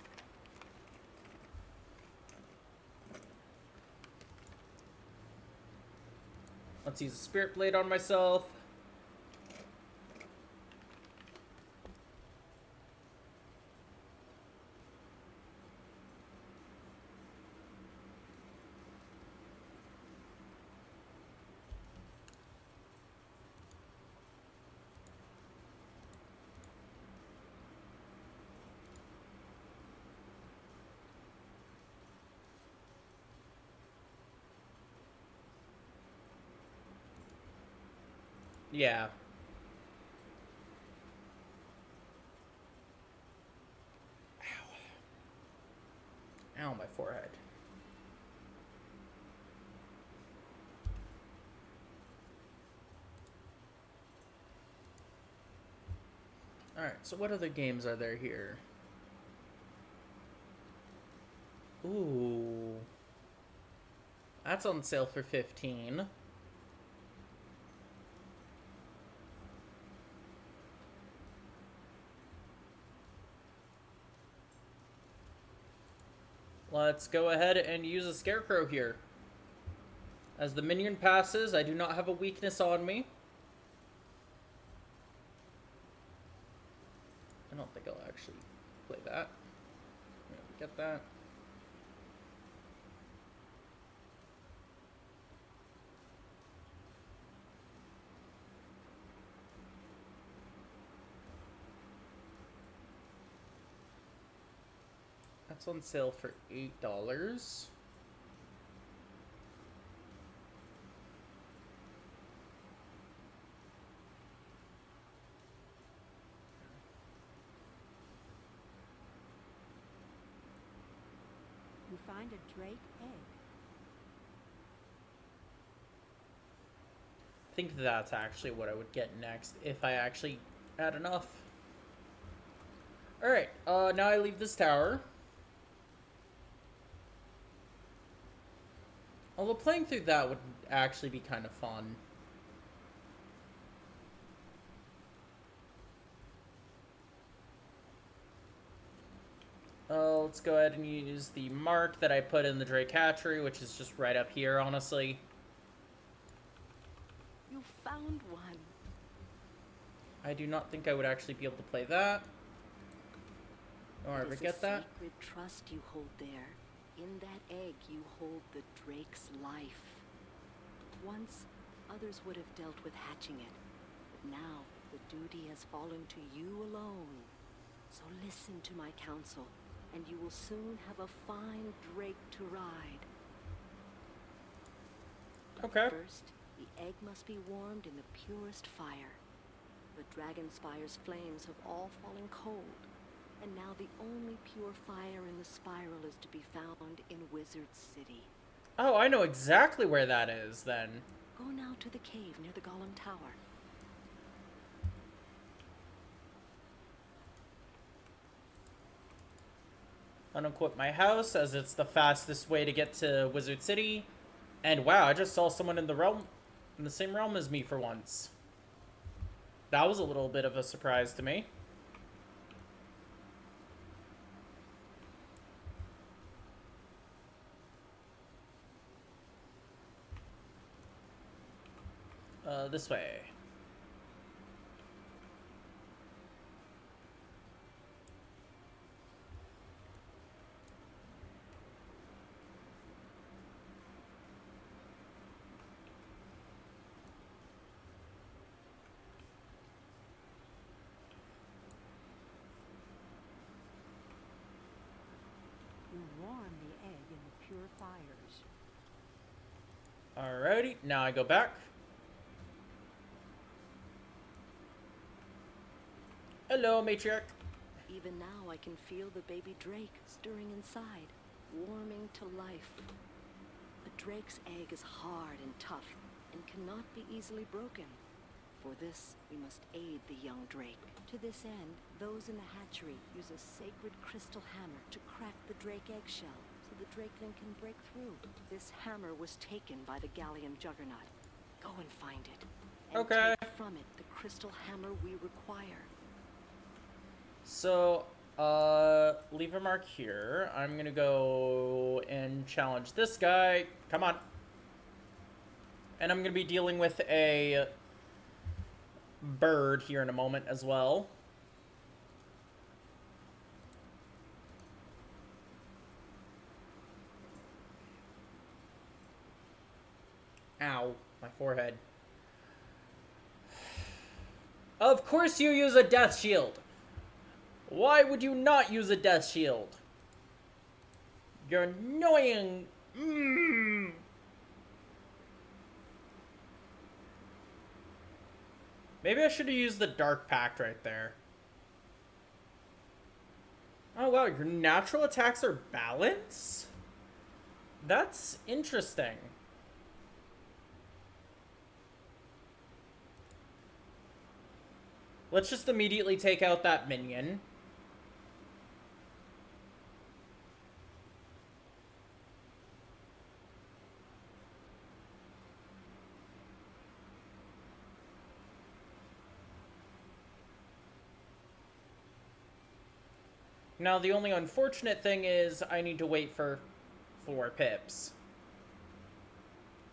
Let's use a Spirit Blade on myself. Yeah. Ow. Ow, my forehead. Alright, so what other games are there here? Ooh. That's on sale for $15. Let's go ahead and use a Scarecrow here. As the minion passes, I do not have a weakness on me. I don't think I'll actually play that. Get that. That's on sale for $8. You find a Drake egg. I think that's actually what I would get next if I actually had enough. Alright, now I leave this tower. Although playing through that would actually be kind of fun. Let's go ahead and use the mark that I put in the Drake hatchery, which is just right up here, honestly. You found one. I do not think I would actually be able to play that. Or ever get that. It is a sacred trust you hold there. In that egg, you hold the Drake's life. Once, others would have dealt with hatching it. But now, the duty has fallen to you alone. So listen to my counsel, and you will soon have a fine Drake to ride. Okay. First, the egg must be warmed in the purest fire. The Dragonspire's flames have all fallen cold. And now the only pure fire in the spiral is to be found in Wizard City. Oh, I know exactly where that is, then. Go now to the cave near the Golem Tower. Unequip my house, as it's the fastest way to get to Wizard City. And wow, I just saw someone in the same realm as me for once. That was a little bit of a surprise to me. This way. Alrighty, now I go back. Hello, matriarch. Even now I can feel the baby drake stirring inside, warming to life. A drake's egg is hard and tough and cannot be easily broken. For this, we must aid the young drake. To this end, those in the hatchery use a sacred crystal hammer to crack the drake eggshell so the drakeling can break through. This hammer was taken by the Gallium Juggernaut. Go and find it. And Okay. take from it the crystal hammer we require. So, leave a mark here. I'm gonna go and challenge this guy. Come on. And I'm gonna be dealing with a bird here in a moment as well. Ow, my forehead. Of course you use a death shield. Why would you not use a death shield? You're annoying. Maybe I should have used the Dark Pact right there. Oh wow, your natural attacks are balance? That's interesting. Let's just immediately take out that minion. Now, the only unfortunate thing is I need to wait for 4 pips.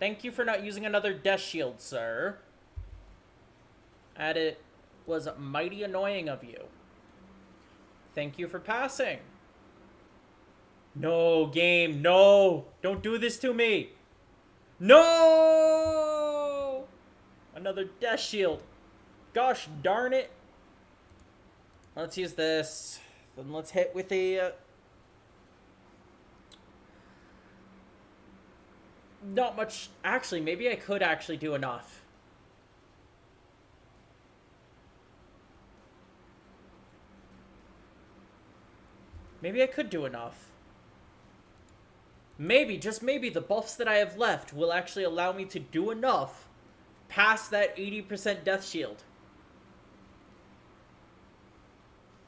Thank you for not using another death shield, sir. It was mighty annoying of you. Thank you for passing. No, game, no! Don't do this to me! No! Another death shield. Gosh darn it. Let's use this. Then let's hit with a... not much... Actually, maybe I could actually do enough. Maybe I could do enough. Maybe, just maybe, the buffs that I have left will actually allow me to do enough past that 80% death shield.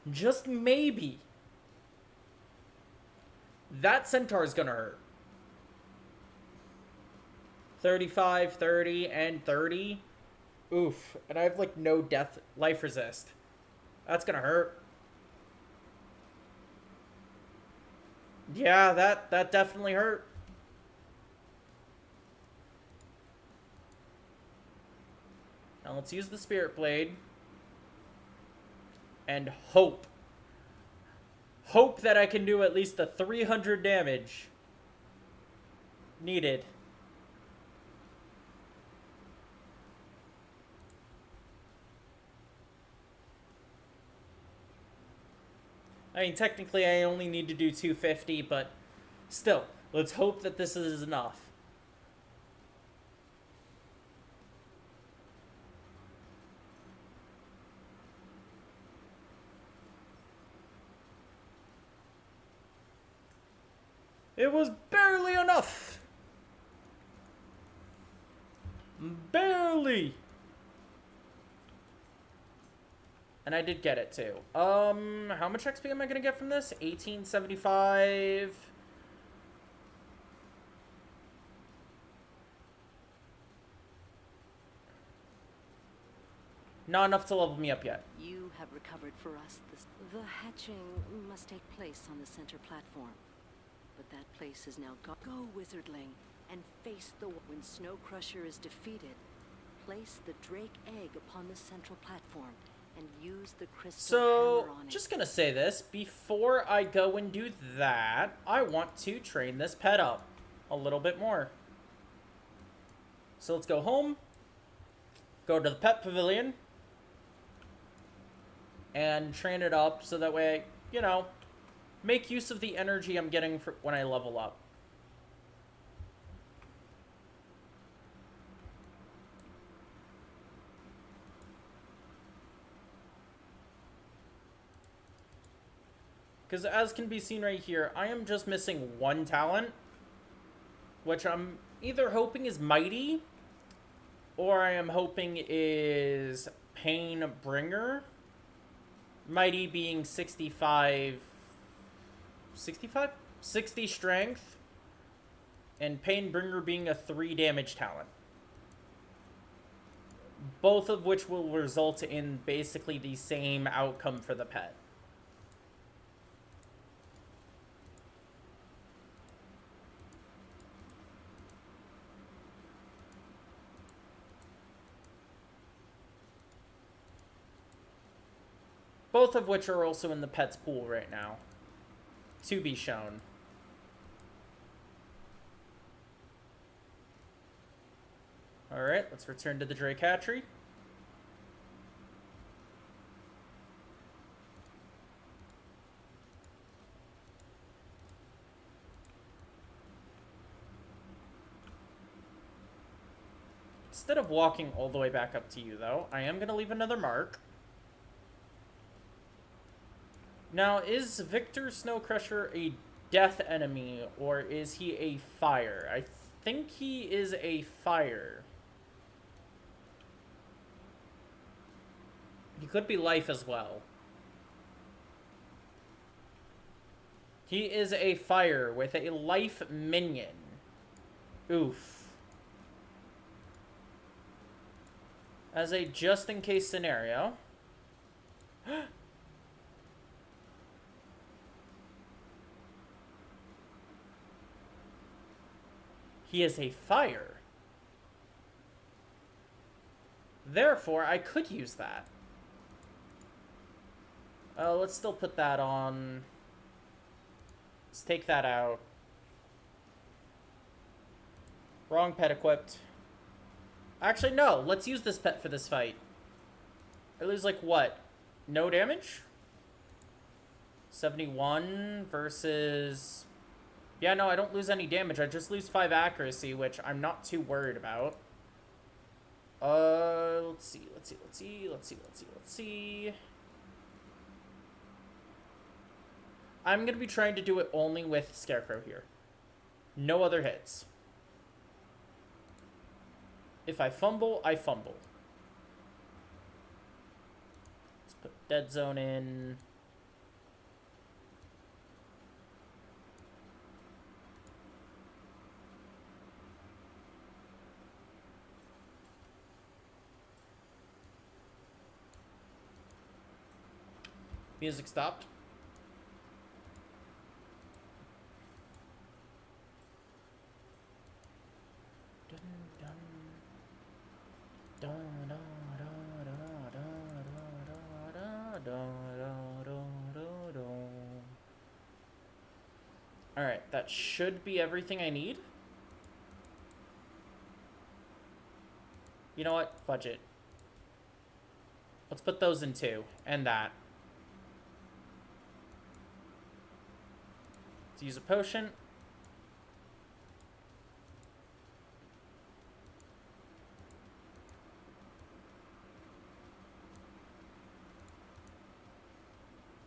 Just maybe. That centaur is gonna hurt. 35, 30, and 30. Oof. And I have, like, no life resist. That's gonna hurt. Yeah, that definitely hurt. Now let's use the Spirit Blade. And hope. Hope that I can do at least the 300 damage needed. I mean, technically I only need to do 250, but still, let's hope that this is enough. It was barely enough. Barely. And I did get it too. How much XP am I gonna get from this? 1875. Not enough to level me up yet. You have recovered for us the hatching must take place on the center platform. But that place is now gone. Go, Wizardling, and face the... When Snow Crusher is defeated, place the Drake egg upon the central platform and use the crystal hammer on it. Just gonna say this. Before I go and do that, I want to train this pet up a little bit more. So let's go home. Go to the pet pavilion. And train it up so that way, you know, make use of the energy I'm getting for when I level up. Because as can be seen right here, I am just missing one talent, which I'm either hoping is Mighty, or I am hoping is Painbringer. Mighty being 65... 65? 60 strength, and Painbringer being a 3 damage talent. Both of which will result in basically the same outcome for the pet. Both of which are also in the pets pool right now, to be shown. Alright, let's return to the Drake hatchery. Instead of walking all the way back up to you, though, I am going to leave another mark. Now, is Victor Snowcrusher a death enemy, or is he a fire? I think he is a fire. He could be life as well. He is a fire with a life minion. Oof. As a just-in-case scenario... he is a fire. Therefore, I could use that. Let's still put that on. Let's take that out. Wrong pet equipped. Actually, no. Let's use this pet for this fight. I lose, like, what? No damage? 71 versus... Yeah, no, I don't lose any damage. I just lose 5 accuracy, which I'm not too worried about. Let's see. I'm going to be trying to do it only with Scarecrow here. No other hits. If I fumble, I fumble. Let's put Dead Zone in. Music stopped. Alright, that should be everything I need. You know what? Fudge it. Let's put those in 2. And that. Let's use a potion.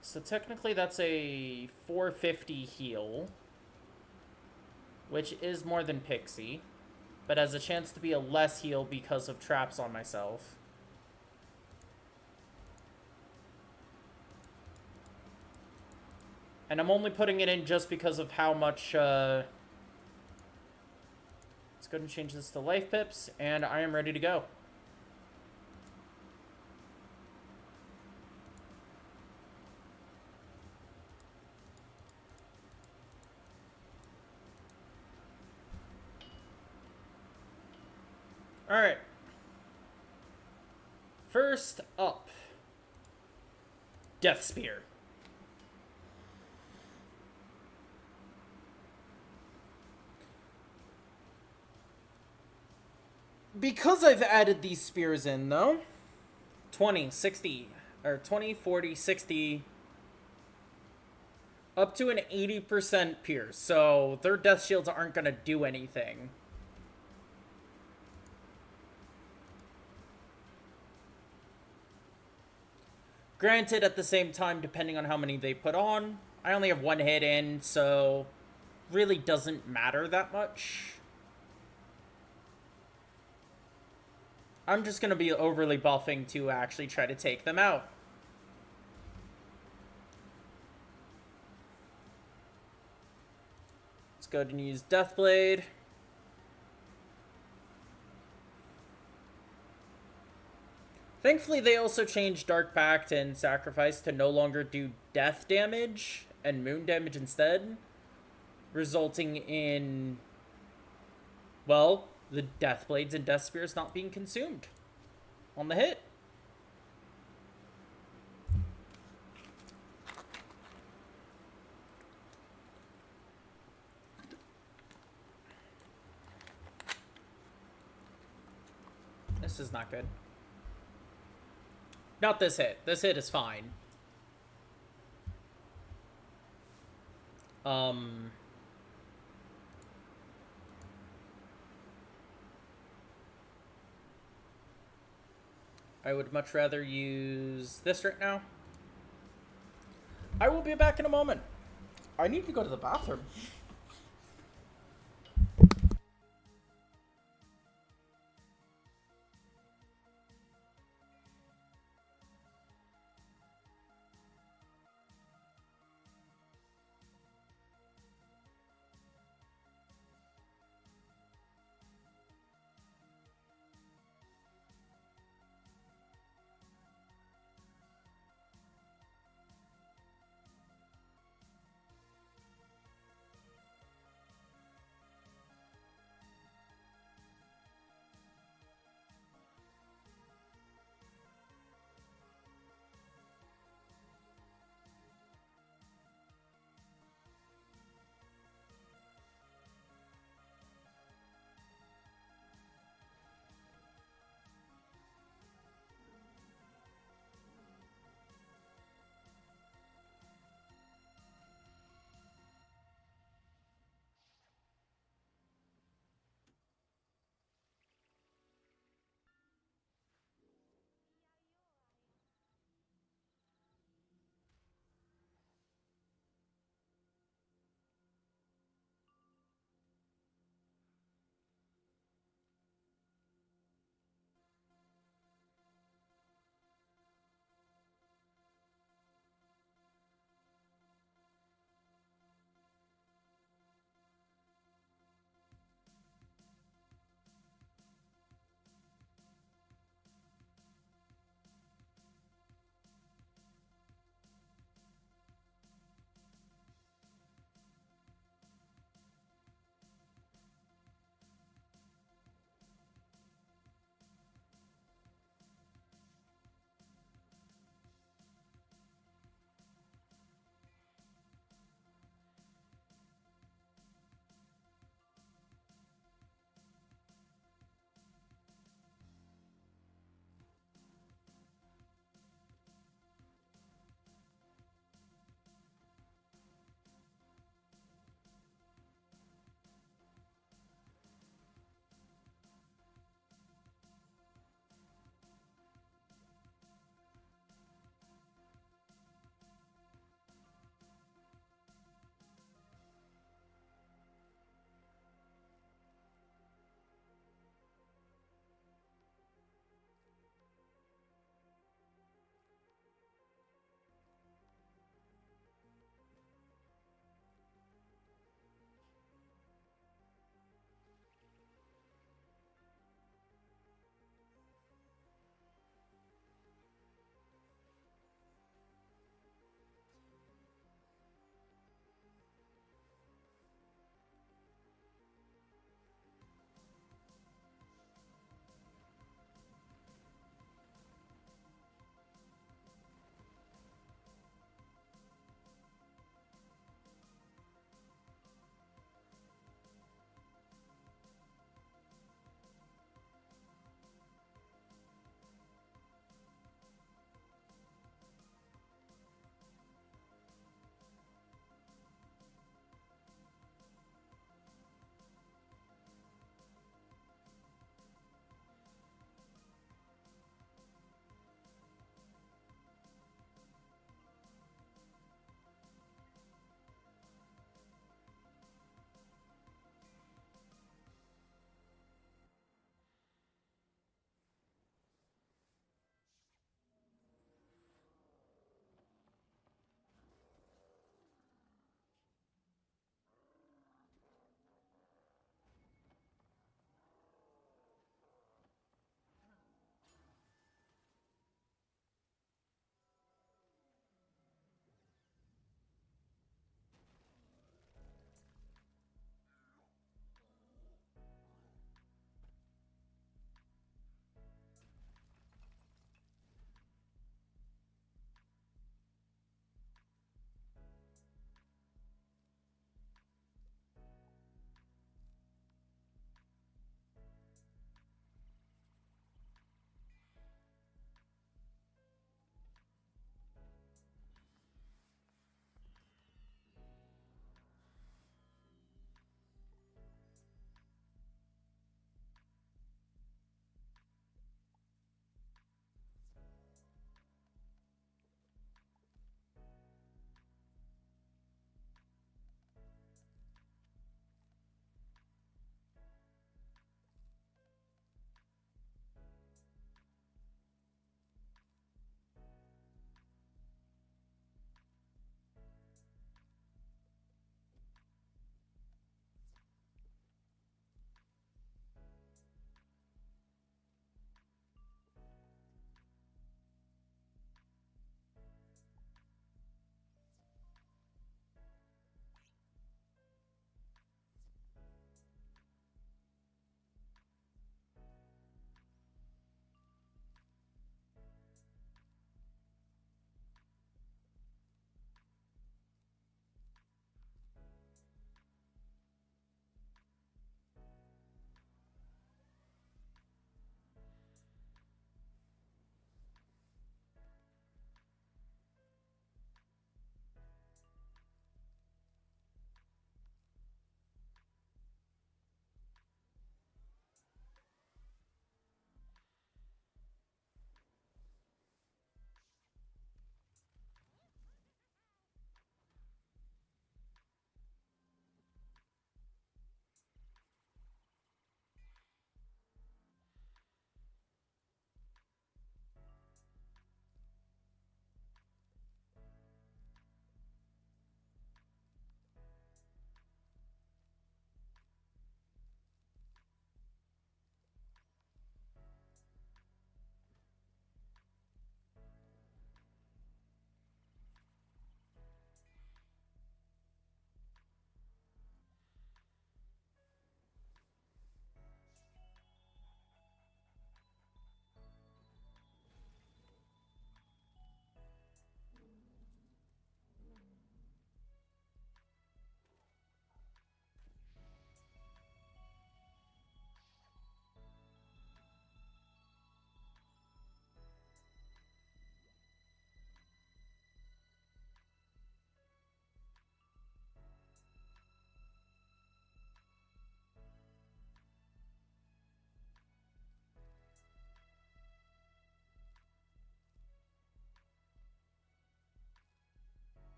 So technically that's a 450 heal, which is more than Pixie, but has a chance to be a less heal because of traps on myself. And I'm only putting it in just because of how much, Let's go ahead and change this to life pips, and I am ready to go. Alright. First up, Death Spear. Because I've added these spears in, though, 20, 60, or 20, 40, 60, up to an 80% pierce, so their death shields aren't going to do anything. Granted, at the same time, depending on how many they put on, I only have one hit in, so really doesn't matter that much. I'm just going to be overly buffing to actually try to take them out. Let's go ahead and use Deathblade. Thankfully, they also changed Dark Pact and Sacrifice to no longer do death damage and moon damage instead, resulting in, well, the Deathblades and Death Spears not being consumed on the hit. This is not good. Not this hit. This hit is fine. I would much rather use this right now. I will be back in a moment. I need to go to the bathroom.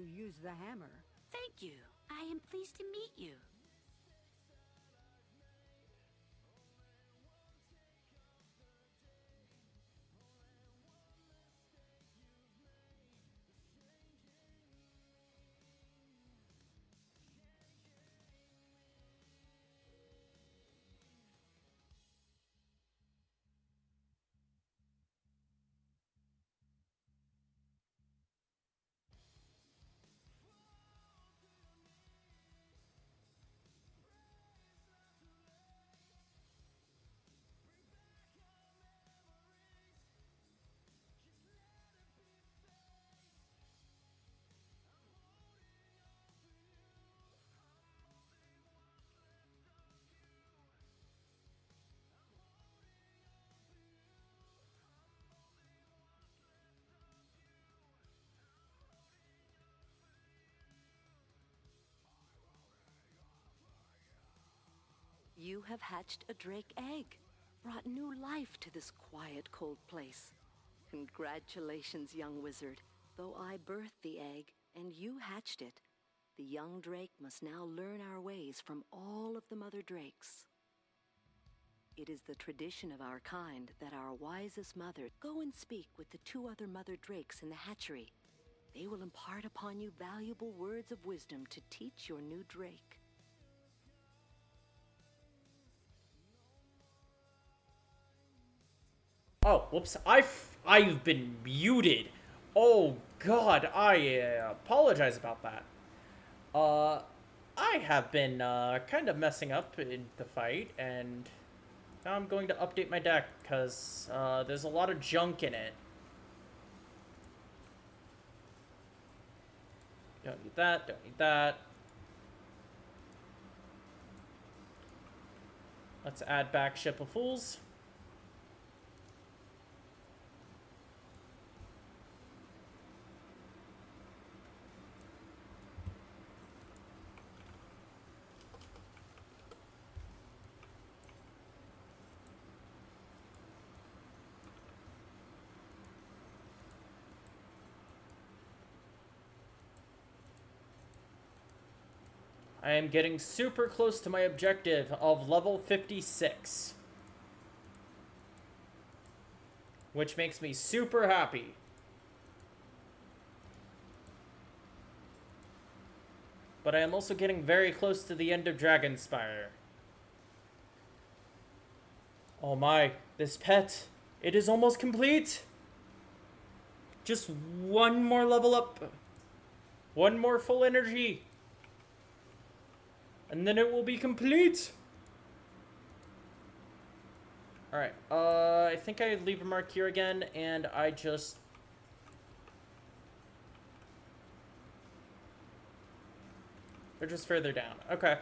you use the hammer. Thank you. I am pleased to meet you. You have hatched a drake egg, brought new life to this quiet, cold place. Congratulations, young wizard. Though I birthed the egg and you hatched it, the young drake must now learn our ways from all of the mother drakes. It is the tradition of our kind that our wisest mother go and speak with the 2 other mother drakes in the hatchery. They will impart upon you valuable words of wisdom to teach your new drake. Oh, whoops. I've been muted. Oh, God. I apologize about that. I have been kind of messing up in the fight, and now I'm going to update my deck, because there's a lot of junk in it. Don't need that, don't need that. Let's add back Ship of Fools. I am getting super close to my objective of level 56. Which makes me super happy. But I am also getting very close to the end of Dragonspire. Oh my, this pet, it is almost complete! Just one more level up. One more full energy. And then it will be complete. Alright, I think I leave a mark here again, and I just... They're just further down. Okay.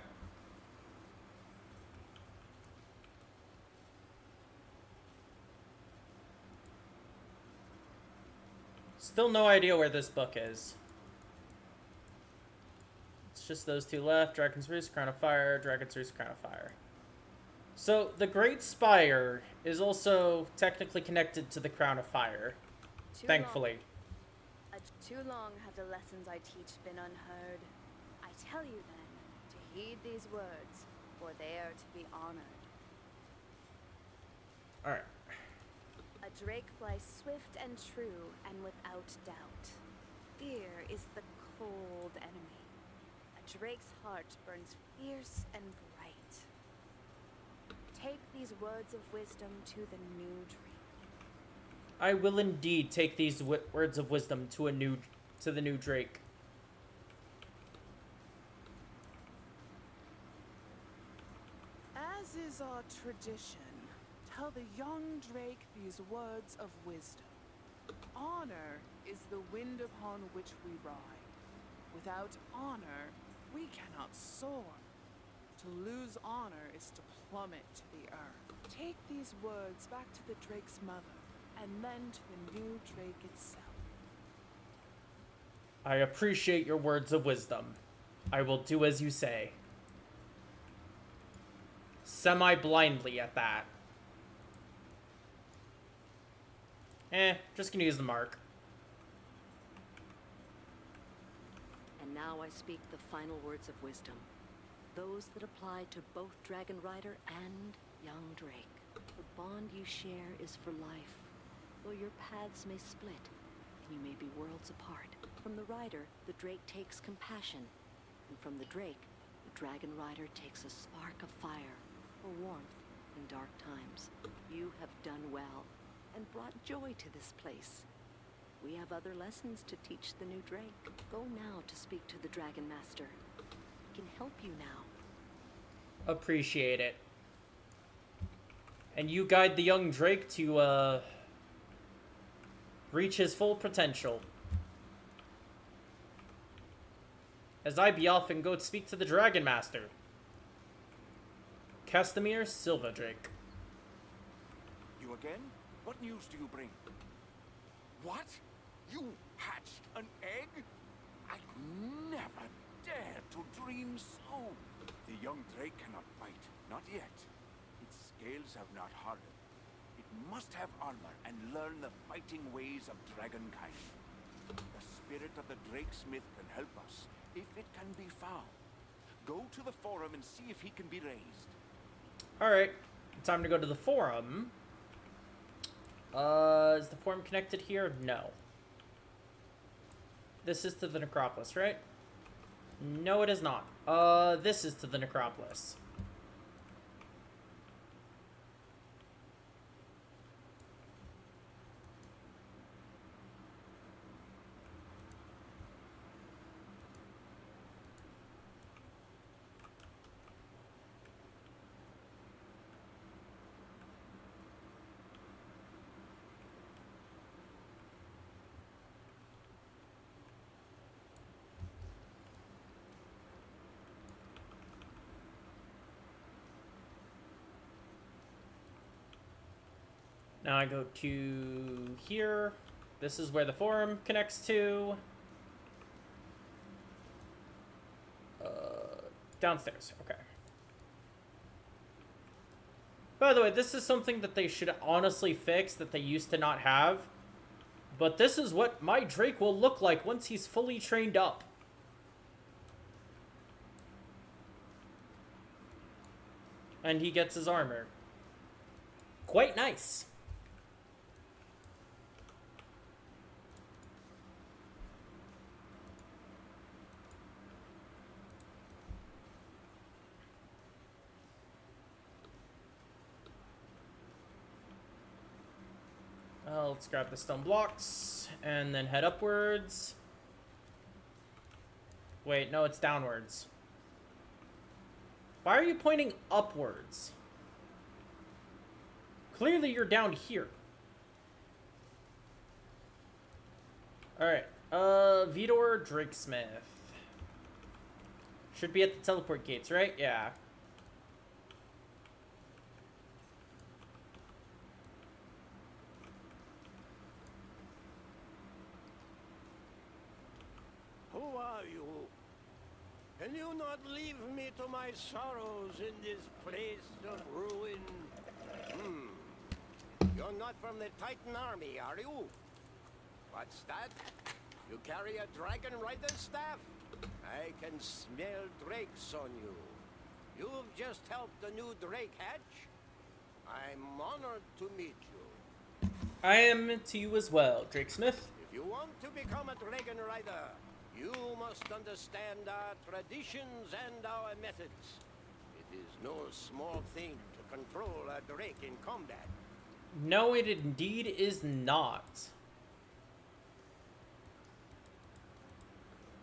Still no idea where this book is. Just those 2 left. Dragon's Roost, Crown of Fire, Dragon's Roost, Crown of Fire. So, the Great Spire is also technically connected to the Crown of Fire. Thankfully. Too long have the lessons I teach been unheard. I tell you then, to heed these words, for they are to be honored. Alright. A drake flies swift and true and without doubt. Fear is the cold enemy. Drake's heart burns fierce and bright. Take these words of wisdom to the new Drake. I will indeed take these words of wisdom to the new Drake. As is our tradition, tell the young Drake these words of wisdom. Honor is the wind upon which we ride. Without honor, we cannot soar. To lose honor is to plummet to the earth. Take these words back to the Drake's mother, and then to the new Drake itself. I appreciate your words of wisdom. I will do as you say. Semi-blindly at that. Just gonna use the mark. Now I speak the final words of wisdom. Those that apply to both Dragon Rider and young Drake. The bond you share is for life. Though your paths may split, and you may be worlds apart. From the Rider, the Drake takes compassion. And from the Drake, the Dragon Rider takes a spark of fire, or warmth, in dark times. You have done well, and brought joy to this place. We have other lessons to teach the new Drake. Go now to speak to the Dragon Master. He can help you now. Appreciate it. And you guide the young Drake to, reach his full potential. As I be off and go speak to the Dragon Master. Castamir Silva Drake. You again? What news do you bring? What? You hatched an egg? I'd never dare to dream so. The young Drake cannot fight, not yet. Its scales have not hardened. It must have armor and learn the fighting ways of dragonkind. The spirit of the Drakesmith can help us, if it can be found. Go to the forum and see if he can be raised. Alright, time to go to the forum. Is the forum connected here? No. This is to the necropolis, right? No, it is not. This is to the necropolis. Now I go to here. This is where the forum connects to. Downstairs, okay. By the way, this is something that they should honestly fix that they used to not have. But this is what my Drake will look like once he's fully trained up. And he gets his armor. Quite nice. Let's grab the stone blocks and then head upwards. Wait, no, it's downwards. Why are you pointing upwards? Clearly you're down here. Alright, Vidor Drakesmith. Should be at the teleport gates, right? Yeah. Who are you? Can you not leave me to my sorrows in this place of ruin? You're not from the Titan army, are you? What's that? You carry a Dragon Rider staff? I can smell drakes on you. You've just helped the new Drake hatch? I'm honored to meet you. I am to you as well, Drakesmith. If you want to become a Dragon Rider, you must understand our traditions and our methods. It is no small thing to control a Drake in combat. No, it indeed is not.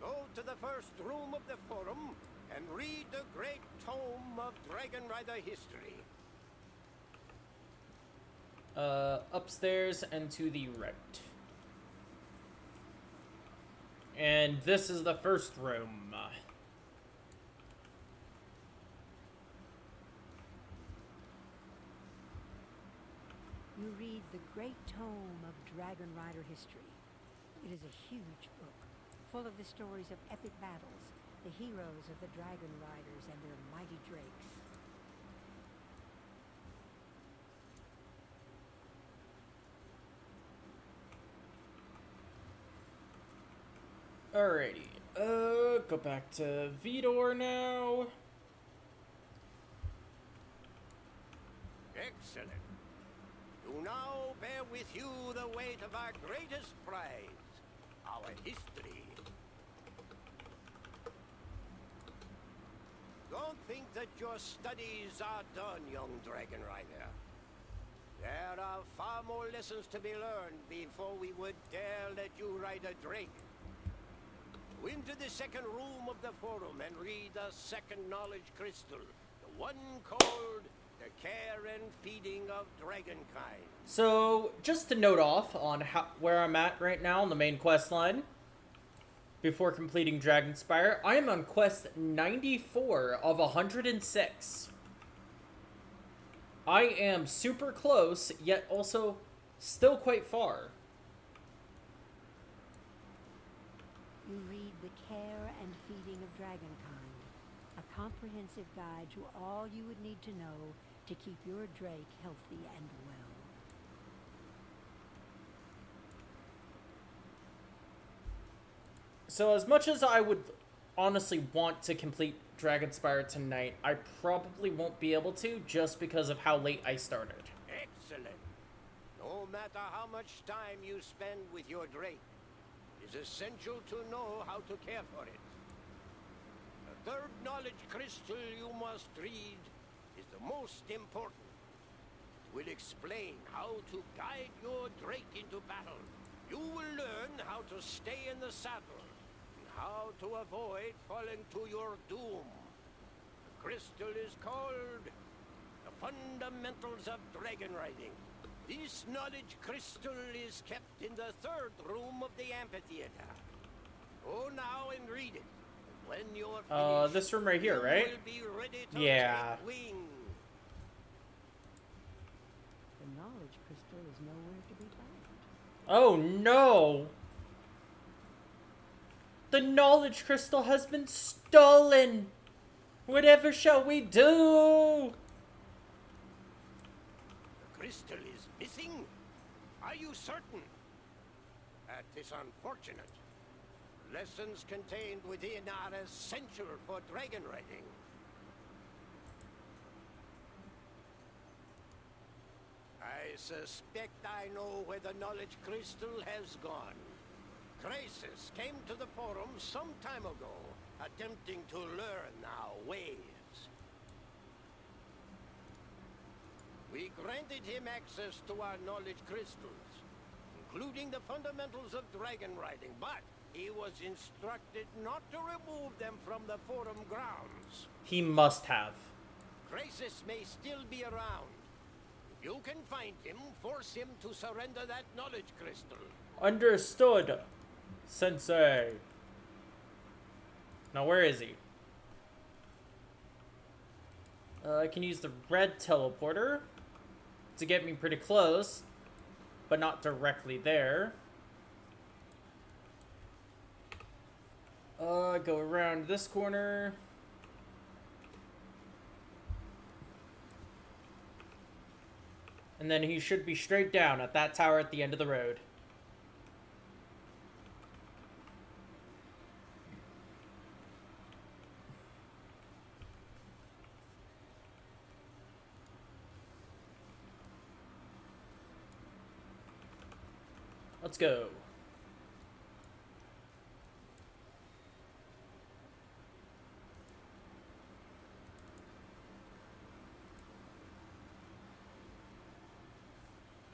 Go to the first room of the forum and read the great tome of Dragon Rider history. Upstairs and to the right. And this is the first room. You read the great tome of Dragon Rider history. It is a huge book, full of the stories of epic battles, the heroes of the Dragon Riders and their mighty drakes. Alrighty. Go back to Vidor now. Excellent. You now bear with you the weight of our greatest prize, our history. Don't think that your studies are done, young Dragon Rider. There are far more lessons to be learned before we would dare let you ride a drake. Go into the second room of the forum and read the second knowledge crystal, the one called the care and feeding of dragonkind. So, just to note off on where I'm at right now on the main quest line, before completing Dragonspire, I am on quest 94 of 106. I am super close, yet also still quite far. You read The Care and Feeding of Dragonkind, a comprehensive guide to all you would need to know to keep your drake healthy and well. So as much as I would honestly want to complete Dragonspire tonight, I probably won't be able to just because of how late I started. Excellent. No matter how much time you spend with your drake, it is essential to know how to care for it. The third knowledge crystal you must read is the most important. It will explain how to guide your drake into battle. You will learn how to stay in the saddle and how to avoid falling to your doom. The crystal is called the Fundamentals of Dragon Riding. This knowledge crystal is kept in the third room of the amphitheater. Go now and read it. When you're finished, This room right here, right? you will be ready to Yeah. take wing. The knowledge crystal is nowhere to be found. Oh no! The knowledge crystal has been stolen! Whatever shall we do? The crystal is missing? Are you certain? That is unfortunate. Lessons contained within are essential for dragon riding. I suspect I know where the knowledge crystal has gone. Crisis came to the forum some time ago, attempting to learn our ways. We granted him access to our knowledge crystals, including the fundamentals of dragon riding, but he was instructed not to remove them from the forum grounds. He must have. Crisis may still be around. If you can find him, force him to surrender that knowledge crystal. Understood, Sensei. Now, where is he? I can use the red teleporter to get me pretty close, but not directly there. Go around this corner. And then he should be straight down at that tower at the end of the road. Let's go.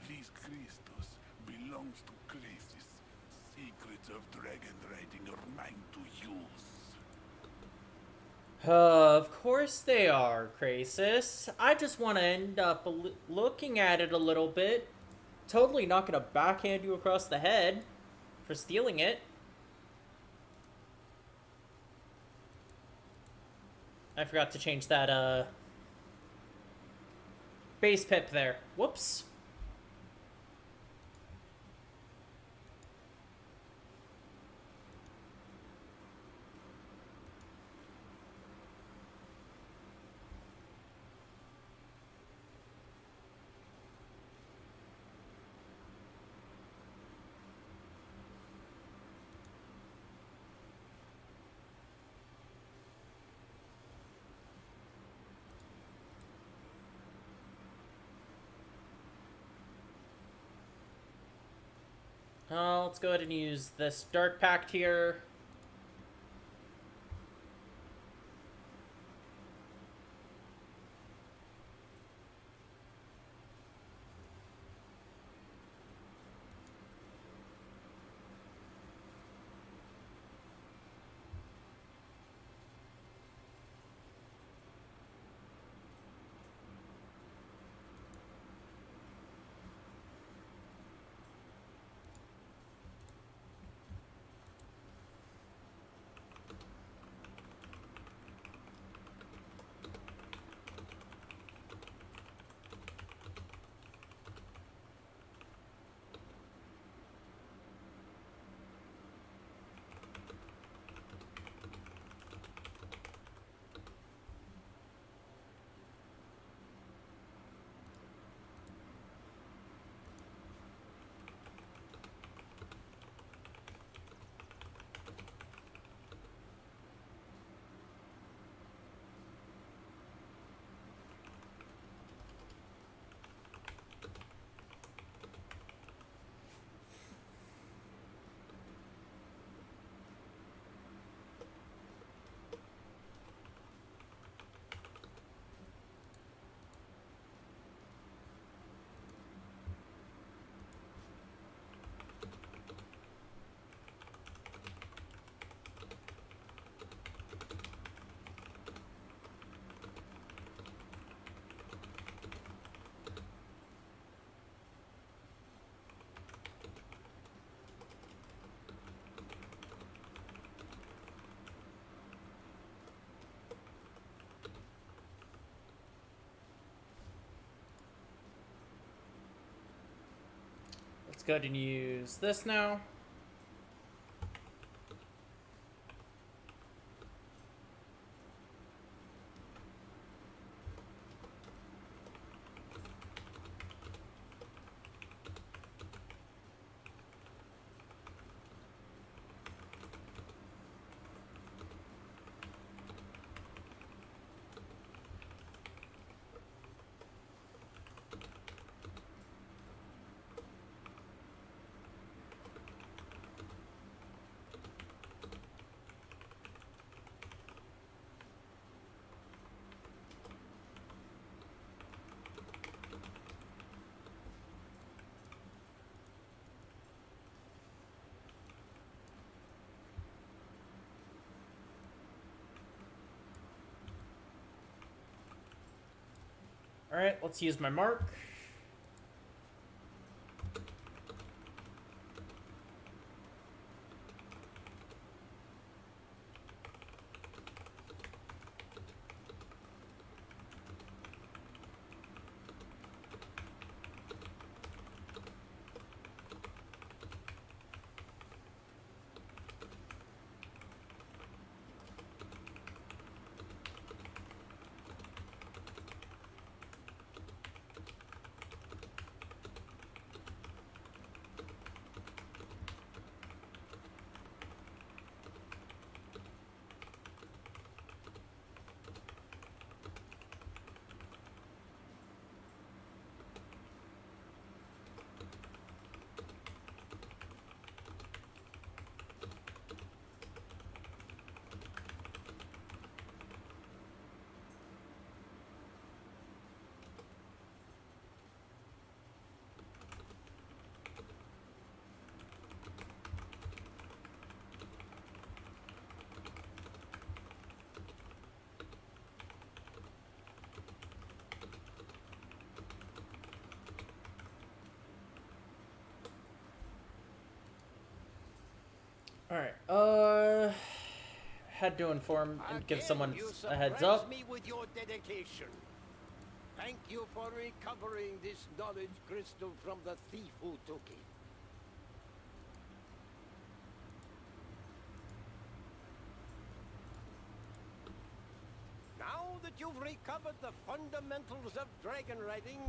These crystals belongs to Crisis. Secrets of dragon riding are mine to use. Of course they are, Krasis. I just want to end up looking at it a little bit. Totally not gonna backhand you across the head for stealing it. I forgot to change that, base pip there. Whoops. Let's go ahead and use this Dark Pact here. Let's go ahead and use this now. Alright, let's use my mark. Alright, had to inform and give someone a heads up. Me with your dedication. Thank you for recovering this knowledge crystal from the thief who took it. Now that you've recovered the fundamentals of dragon riding,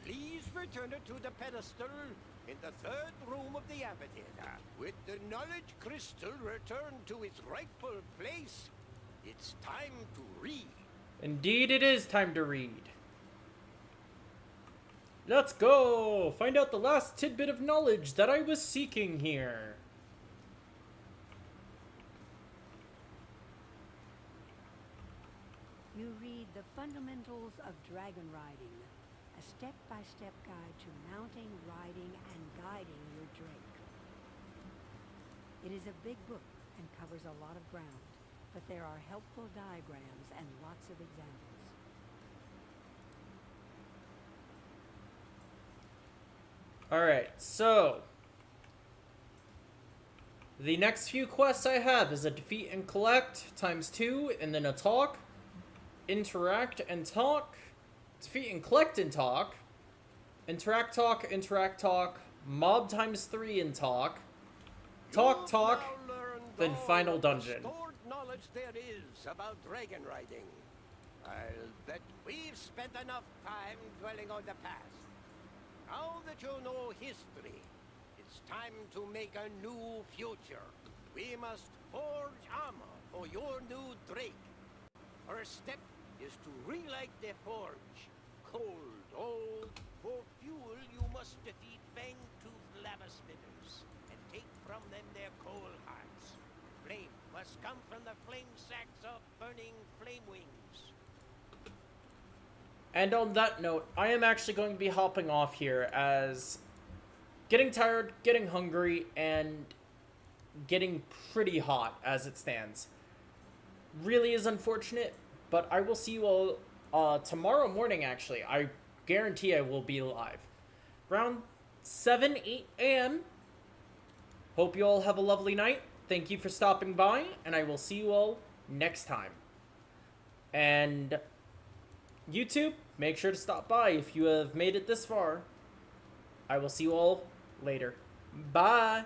please return it to the pedestal in the third room of the amphitheater. With the knowledge crystal returned to its rightful place, it's time to read. Indeed, it is time to read. Let's go! Find out the last tidbit of knowledge that I was seeking here. You read The Fundamentals of Dragon Riding, a step-by-step guide to mounting, riding, and guiding your Drake. It is a big book and covers a lot of ground, but there are helpful diagrams and lots of examples. Alright, so the next few quests I have is a defeat and collect ×2, and then a talk, interact and talk, defeat and collect and talk, interact talk, mob ×3 and talk, talk, then final dungeon. Stored knowledge there is about dragon riding. I'll bet we've spent enough time dwelling on the past. Now that you know history, it's time to make a new future. We must forge armor for your new Drake. First step is to relight the forge. Cold, old. For fuel, you must defeat fang-toothed lava spitters and take from them their coal hearts. Flame must come from the flame sacks of burning flame wings. And on that note, I am actually going to be hopping off here as getting tired, getting hungry, and getting pretty hot as it stands. Really is unfortunate, but I will see you all tomorrow morning, actually. I guarantee I will be live. Around 7, 8 a.m. Hope you all have a lovely night. Thank you for stopping by, and I will see you all next time. And YouTube, make sure to stop by if you have made it this far. I will see you all later. Bye!